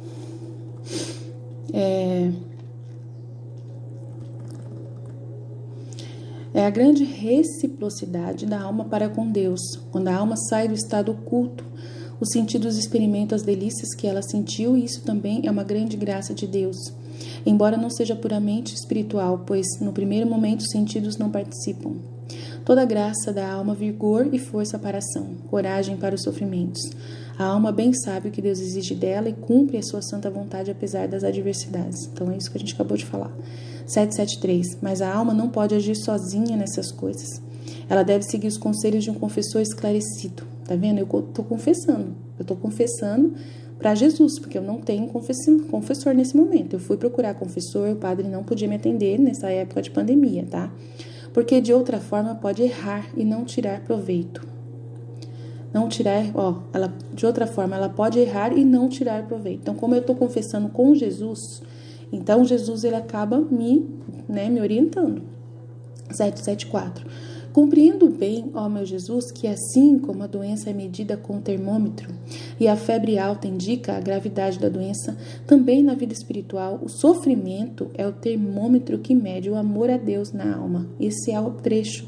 É a grande reciprocidade da alma para com Deus. Quando a alma sai do estado oculto, os sentidos experimentam as delícias que ela sentiu, e isso também é uma grande graça de Deus. Embora não seja puramente espiritual, pois no primeiro momento os sentidos não participam. Toda graça dá à alma vigor e força para a ação, coragem para os sofrimentos. A alma bem sabe o que Deus exige dela e cumpre a sua santa vontade apesar das adversidades. Então é isso que a gente acabou de falar. 773. Mas a alma não pode agir sozinha nessas coisas. Ela deve seguir os conselhos de um confessor esclarecido. Tá vendo? Eu tô confessando. Eu tô confessando para Jesus, porque eu não tenho confessor nesse momento. Eu fui procurar confessor, o padre não podia me atender nessa época de pandemia, tá? Porque de outra forma pode errar e não tirar proveito. De outra forma ela pode errar e não tirar proveito. Então, como eu estou confessando com Jesus, então Jesus ele acaba me orientando. 774. Compreendo bem, ó meu Jesus, que assim como a doença é medida com o termômetro e a febre alta indica a gravidade da doença, também na vida espiritual o sofrimento é o termômetro que mede o amor a Deus na alma. Esse é o trecho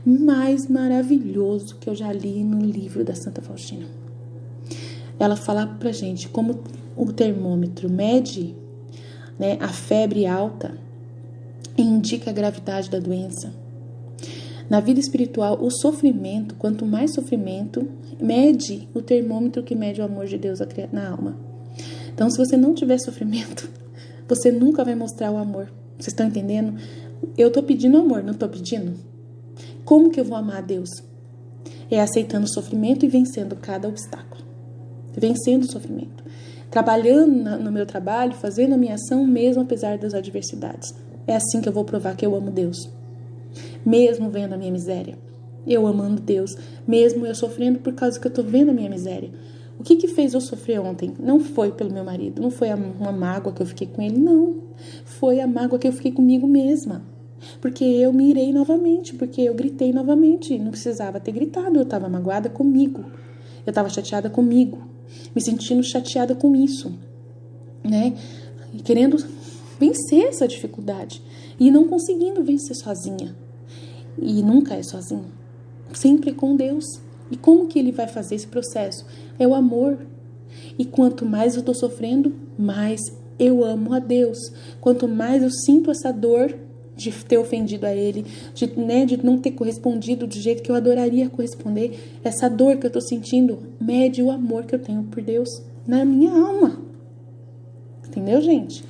mais maravilhoso que eu já li no livro da Santa Faustina. Ela fala pra gente como o termômetro mede, né, a febre alta e indica a gravidade da doença. Na vida espiritual, o sofrimento, quanto mais sofrimento, mede o termômetro que mede o amor de Deus na alma. Então, se você não tiver sofrimento, você nunca vai mostrar o amor. Vocês estão entendendo? Eu tô pedindo amor, não tô pedindo? Como que eu vou amar a Deus? É aceitando o sofrimento e vencendo cada obstáculo. Vencendo o sofrimento. Trabalhando no meu trabalho, fazendo a minha ação, mesmo apesar das adversidades. É assim que eu vou provar que eu amo Deus. Mesmo vendo a minha miséria. Eu amando Deus. Mesmo eu sofrendo por causa que eu tô vendo a minha miséria. O que fez eu sofrer ontem? Não foi pelo meu marido. Não foi uma mágoa que eu fiquei com ele. Não. Foi a mágoa que eu fiquei comigo mesma. Porque eu me irei novamente. Porque eu gritei novamente. Não precisava ter gritado. Eu estava magoada comigo. Eu estava chateada comigo. Me sentindo chateada com isso. Né? E querendo vencer essa dificuldade. E não conseguindo vencer sozinha. E nunca é sozinho. Sempre é com Deus. E como que ele vai fazer esse processo? É o amor. E quanto mais eu estou sofrendo, mais eu amo a Deus. Quanto mais eu sinto essa dor de ter ofendido a ele, de não ter correspondido do jeito que eu adoraria corresponder, essa dor que eu estou sentindo mede o amor que eu tenho por Deus na minha alma. Entendeu, gente?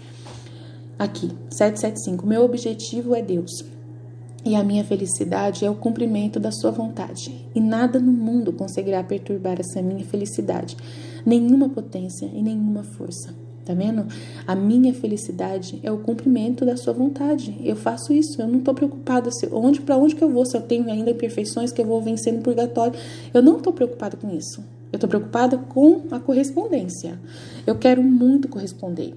Aqui, 775. Meu objetivo é Deus. E a minha felicidade é o cumprimento da sua vontade. E nada no mundo conseguirá perturbar essa minha felicidade. Nenhuma potência e nenhuma força. Tá vendo? A minha felicidade é o cumprimento da sua vontade. Eu faço isso. Eu não tô preocupada para onde que eu vou, se eu tenho ainda imperfeições que eu vou vencer no purgatório. Eu não tô preocupada com isso. Eu tô preocupada com a correspondência. Eu quero muito corresponder.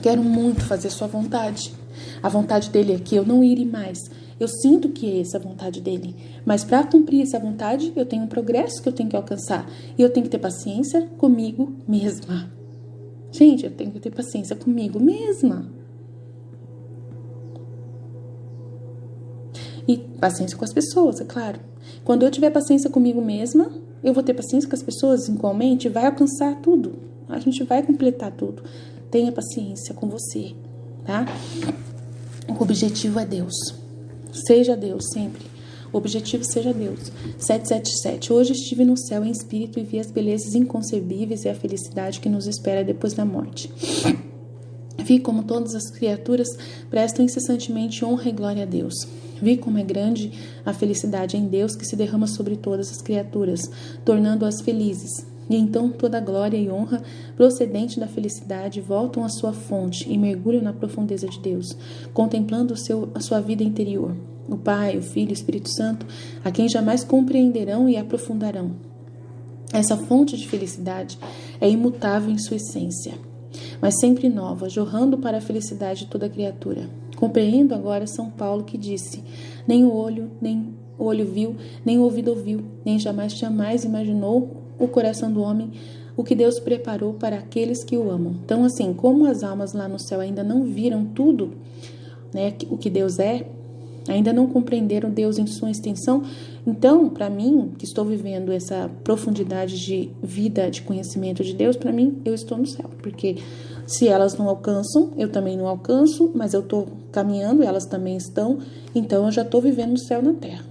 Quero muito fazer sua vontade. A vontade dele é que eu não ire mais. Eu sinto que é essa a vontade dele. Mas para cumprir essa vontade, eu tenho um progresso que eu tenho que alcançar. E eu tenho que ter paciência comigo mesma. Gente, eu tenho que ter paciência comigo mesma. E paciência com as pessoas, é claro. Quando eu tiver paciência comigo mesma, eu vou ter paciência com as pessoas igualmente, vai alcançar tudo. A gente vai completar tudo. Tenha paciência com você, tá? O objetivo é Deus. Seja Deus sempre. O objetivo seja Deus. 777. Hoje estive no céu em espírito e vi as belezas inconcebíveis e a felicidade que nos espera depois da morte. Vi como todas as criaturas prestam incessantemente honra e glória a Deus. Vi como é grande a felicidade em Deus que se derrama sobre todas as criaturas, tornando-as felizes. E então toda a glória e honra procedente da felicidade voltam à sua fonte e mergulham na profundeza de Deus, contemplando a sua vida interior. O Pai, o Filho e o Espírito Santo, a quem jamais compreenderão e aprofundarão. Essa fonte de felicidade é imutável em sua essência, mas sempre nova, jorrando para a felicidade de toda criatura. Compreendo agora São Paulo que disse: nem o olho viu, nem o ouvido ouviu, nem jamais imaginou o coração do homem o que Deus preparou para aqueles que o amam. Então, assim, como as almas lá no céu ainda não viram tudo, né, o que Deus é, ainda não compreenderam Deus em sua extensão, então, para mim, que estou vivendo essa profundidade de vida, de conhecimento de Deus, para mim, eu estou no céu, porque se elas não alcançam, eu também não alcanço, mas eu estou caminhando, elas também estão, então eu já estou vivendo no céu na terra.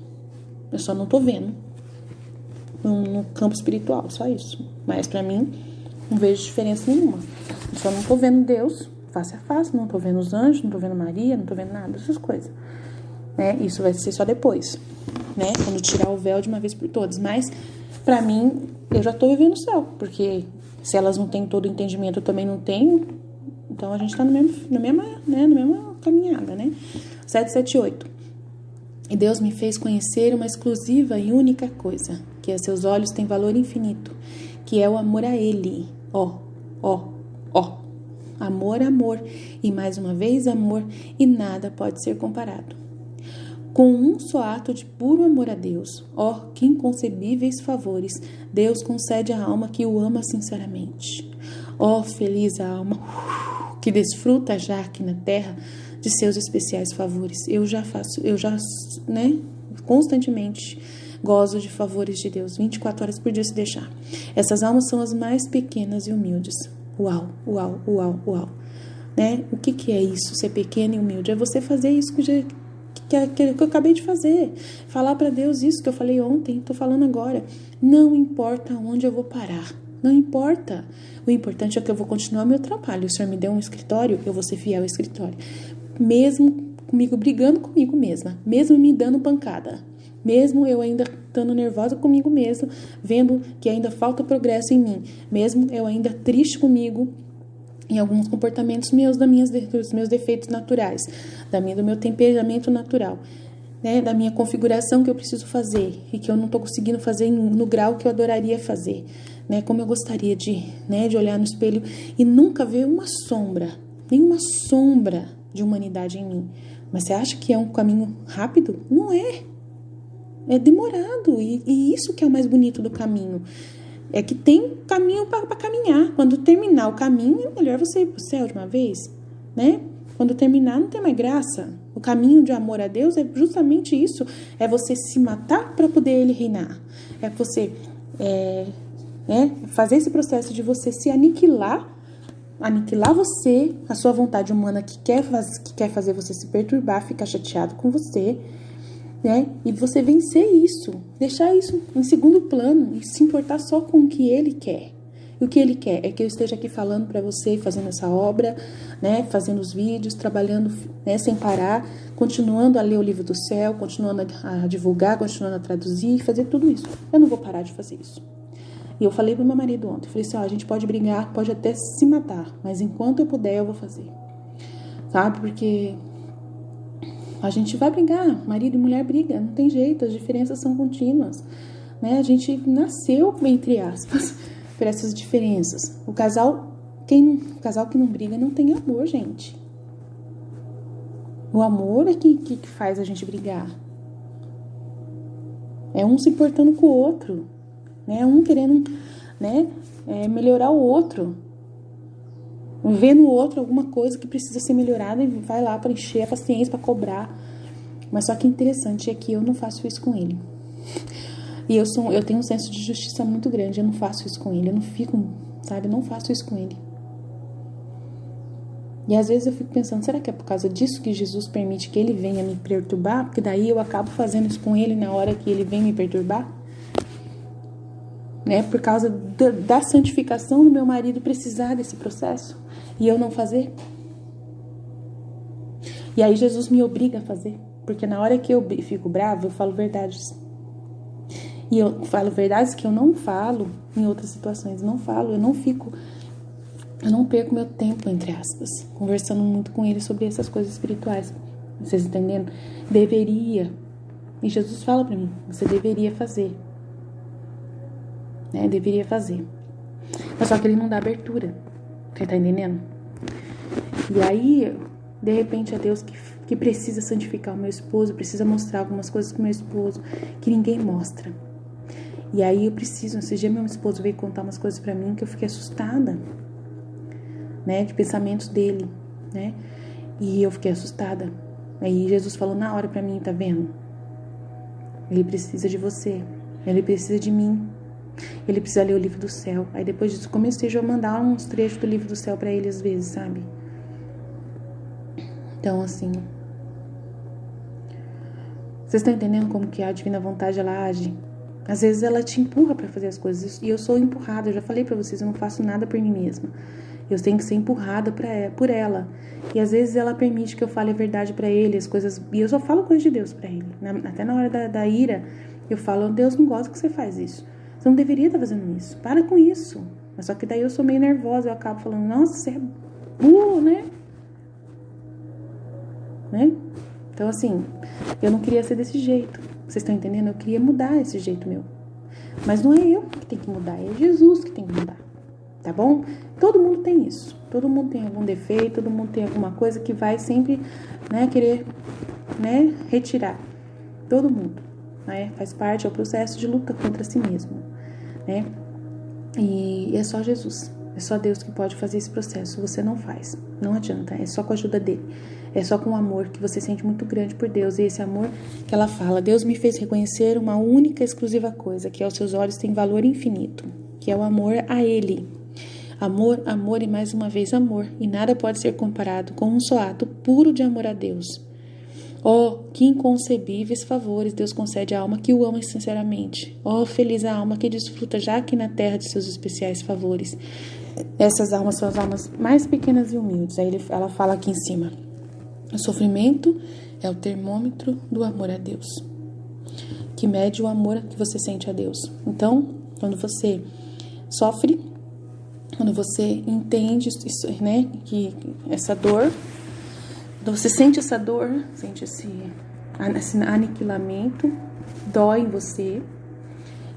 Eu só não estou vendo no campo espiritual, só isso. Mas para mim, não vejo diferença nenhuma. Eu só não estou vendo Deus face a face, não estou vendo os anjos, não estou vendo Maria, não estou vendo nada dessas coisas. Né? Isso vai ser só depois, né? Quando tirar o véu de uma vez por todas. Mas, para mim, eu já estou vivendo o céu, porque se elas não têm todo o entendimento, eu também não tenho. Então, a gente está na mesma caminhada, né? 778. E Deus me fez conhecer uma exclusiva e única coisa, que a seus olhos tem valor infinito, que é o amor a Ele. Amor, amor, e mais uma vez amor, e nada pode ser comparado. Com um só ato de puro amor a Deus, que inconcebíveis favores Deus concede à alma que o ama sinceramente. Feliz a alma que desfruta já aqui na terra de seus especiais favores. Eu já, constantemente gozo de favores de Deus, 24 horas por dia se deixar. Essas almas são as mais pequenas e humildes. Uau. Né? O que é isso, ser pequeno e humilde? É você fazer isso que que eu acabei de fazer. Falar para Deus isso que eu falei ontem, tô falando agora. Não importa onde eu vou parar. Não importa. O importante é que eu vou continuar meu trabalho. O Senhor me deu um escritório, eu vou ser fiel ao escritório. Mesmo comigo brigando comigo mesma, mesmo me dando pancada, mesmo eu ainda estando nervosa comigo mesma, vendo que ainda falta progresso em mim, mesmo eu ainda triste comigo em alguns comportamentos meus, dos meus defeitos naturais, do meu temperamento natural, né, da minha configuração que eu preciso fazer e que eu não estou conseguindo fazer no grau que eu adoraria fazer, né, como eu gostaria de olhar no espelho e nunca ver uma sombra, nenhuma sombra de humanidade em mim. Mas você acha que é um caminho rápido? Não é. É demorado. E isso que é o mais bonito do caminho. É que tem caminho para caminhar. Quando terminar o caminho, é melhor você ir para o céu de uma vez, né? Quando terminar, não tem mais graça. O caminho de amor a Deus é justamente isso. É você se matar para poder Ele reinar. É você fazer esse processo de você se aniquilar você, a sua vontade humana que quer fazer você se perturbar, ficar chateado com você, né? E você vencer isso, deixar isso em segundo plano e se importar só com o que Ele quer. E o que Ele quer é que eu esteja aqui falando para você, fazendo essa obra, né? Fazendo os vídeos, trabalhando, né? Sem parar, continuando a ler o livro do céu, continuando a divulgar, continuando a traduzir, fazer tudo isso. Eu não vou parar de fazer isso. E eu falei pro meu marido ontem, eu falei assim, a gente pode brigar, pode até se matar, mas enquanto eu puder eu vou fazer, sabe, porque a gente vai brigar, marido e mulher brigam, não tem jeito, as diferenças são contínuas, né, a gente nasceu, entre aspas, por essas diferenças. O casal que não briga não tem amor, gente. O amor é que faz a gente brigar. É um se importando com o outro, né? Um querendo, né, melhorar o outro. Vê no outro alguma coisa que precisa ser melhorada e vai lá para encher a paciência, para cobrar. Mas só que interessante é que eu não faço isso com ele. E eu tenho um senso de justiça muito grande. Eu não faço isso com ele. Eu não fico, sabe? Eu não faço isso com ele. E às vezes eu fico pensando, será que é por causa disso que Jesus permite que ele venha me perturbar? Porque daí eu acabo fazendo isso com ele na hora que ele vem me perturbar? Né? Por causa da santificação do meu marido precisar desse processo e eu não fazer? E aí Jesus me obriga a fazer. Porque na hora que eu fico brava, eu falo verdades. E eu falo verdades que eu não falo em outras situações. Eu não perco meu tempo, entre aspas, conversando muito com ele sobre essas coisas espirituais. Vocês entendendo? Deveria. E Jesus fala pra mim, você deveria fazer. Né? Deveria fazer. Mas só que ele não dá abertura. Você tá entendendo? E aí, de repente, é Deus que precisa santificar o meu esposo, precisa mostrar algumas coisas pro meu esposo que ninguém mostra. E aí eu preciso, esse dia meu esposo veio contar umas coisas pra mim que eu fiquei assustada, né, de pensamentos dele, né, e eu fiquei assustada. Aí Jesus falou na hora pra mim, tá vendo? Ele precisa de você, ele precisa de mim, ele precisa ler o livro do céu. Aí depois disso comecei a mandar uns trechos do livro do céu pra ele às vezes, sabe? Então assim, vocês estão entendendo como que a divina vontade ela age? Às vezes ela te empurra para fazer as coisas. E eu sou empurrada. Eu já falei para vocês, eu não faço nada por mim mesma. Eu tenho que ser empurrada por ela. E às vezes ela permite que eu fale a verdade para ele, as coisas. E eu só falo coisas de Deus para ele. Até na hora da ira, eu falo, Deus não gosta que você faz isso. Você não deveria estar fazendo isso. Para com isso. Mas só que daí eu sou meio nervosa. Eu acabo falando, nossa, você é burro, né? Então assim, eu não queria ser desse jeito. Vocês estão entendendo? Eu queria mudar esse jeito meu. Mas não é eu que tem que mudar, é Jesus que tem que mudar. Tá bom? Todo mundo tem isso. Todo mundo tem algum defeito, todo mundo tem alguma coisa que vai sempre, né, querer, né, retirar. Todo mundo, né? Faz parte, é o processo de luta contra si mesmo, né? E é só Jesus. É só Deus que pode fazer esse processo. Você não faz. Não adianta. É só com a ajuda dele. É só com o amor que você sente muito grande por Deus. E esse amor que ela fala. Deus me fez reconhecer uma única, exclusiva coisa, que aos seus olhos tem valor infinito, que é o amor a Ele. Amor, amor e mais uma vez amor. E nada pode ser comparado com um só ato puro de amor a Deus. Que inconcebíveis favores Deus concede à alma que o ama sinceramente. Feliz a alma que desfruta já aqui na terra de seus especiais favores. Essas almas são as almas mais pequenas e humildes. Aí ela fala aqui em cima: o sofrimento é o termômetro do amor a Deus, que mede o amor que você sente a Deus. Então, quando você sofre, quando você entende isso, né, que essa dor, quando você sente essa dor, sente esse aniquilamento, dói em você,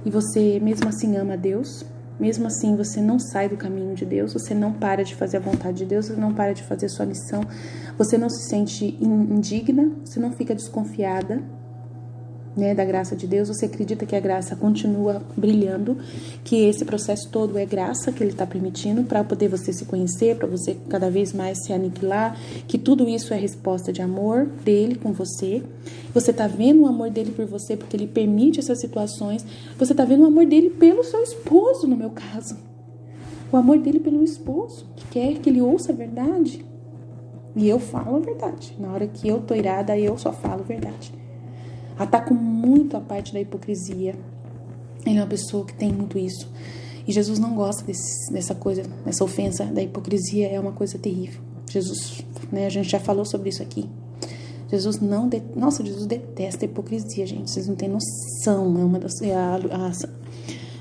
e você mesmo assim ama a Deus, mesmo assim você não sai do caminho de Deus, você não para de fazer a vontade de Deus, você não para de fazer a sua missão, você não se sente indigna, você não fica desconfiada, né, da graça de Deus, você acredita que a graça continua brilhando, que esse processo todo é graça que Ele está permitindo para poder você se conhecer, para você cada vez mais se aniquilar, que tudo isso é resposta de amor dele com você. Você está vendo o amor dele por você porque Ele permite essas situações. Você está vendo o amor dele pelo seu esposo, no meu caso. O amor dele pelo esposo, que quer que ele ouça a verdade. E eu falo a verdade. Na hora que eu tô irada, eu só falo a verdade. Ataco muito a parte da hipocrisia. Ele é uma pessoa que tem muito isso. E Jesus não gosta dessa coisa, dessa ofensa da hipocrisia. É uma coisa terrível. Jesus, né, a gente já falou sobre isso aqui. Jesus Jesus detesta a hipocrisia, gente. Vocês não têm noção. É uma das...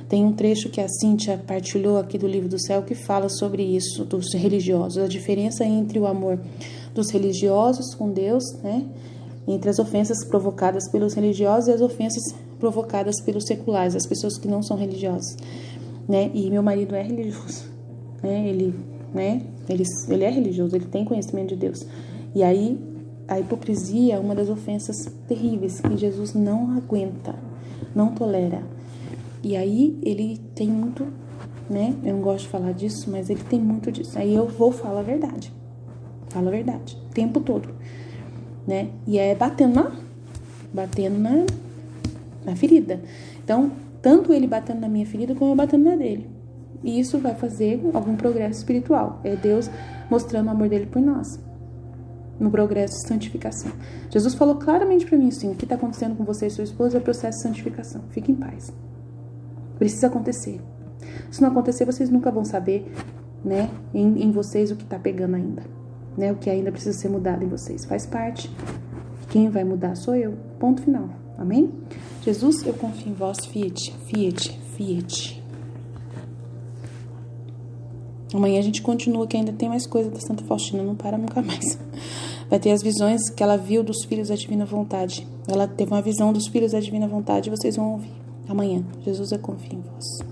Tem um trecho que a Cíntia partilhou aqui do Livro do Céu que fala sobre isso, dos religiosos. A diferença entre o amor dos religiosos com Deus, né? Entre as ofensas provocadas pelos religiosos e as ofensas provocadas pelos seculares, as pessoas que não são religiosas, né? E meu marido é religioso, né? Ele é religioso, ele tem conhecimento de Deus. E aí a hipocrisia é uma das ofensas terríveis que Jesus não aguenta, não tolera. E aí ele tem muito, né? Eu não gosto de falar disso, mas ele tem muito disso. Aí eu vou falar a verdade. Falo a verdade, o tempo todo. Né? E é batendo na ferida. Então, tanto ele batendo na minha ferida como eu batendo na dele. E isso vai fazer algum progresso espiritual. É Deus mostrando o amor dele por nós. No progresso de santificação. Jesus falou claramente para mim assim: o que está acontecendo com você e sua esposa é o processo de santificação. Fique em paz. Precisa acontecer. Se não acontecer, vocês nunca vão saber, né, em vocês o que está pegando ainda. Né, o que ainda precisa ser mudado em vocês. Faz parte. Quem vai mudar sou eu. Ponto final. Amém? Jesus, eu confio em vós. Fiat, fiat, fiat. Amanhã a gente continua, que ainda tem mais coisa da Santa Faustina. Não para nunca mais. Vai ter as visões que ela viu dos filhos da divina vontade. Ela teve uma visão dos filhos da divina vontade e vocês vão ouvir. Amanhã. Jesus, eu confio em vós.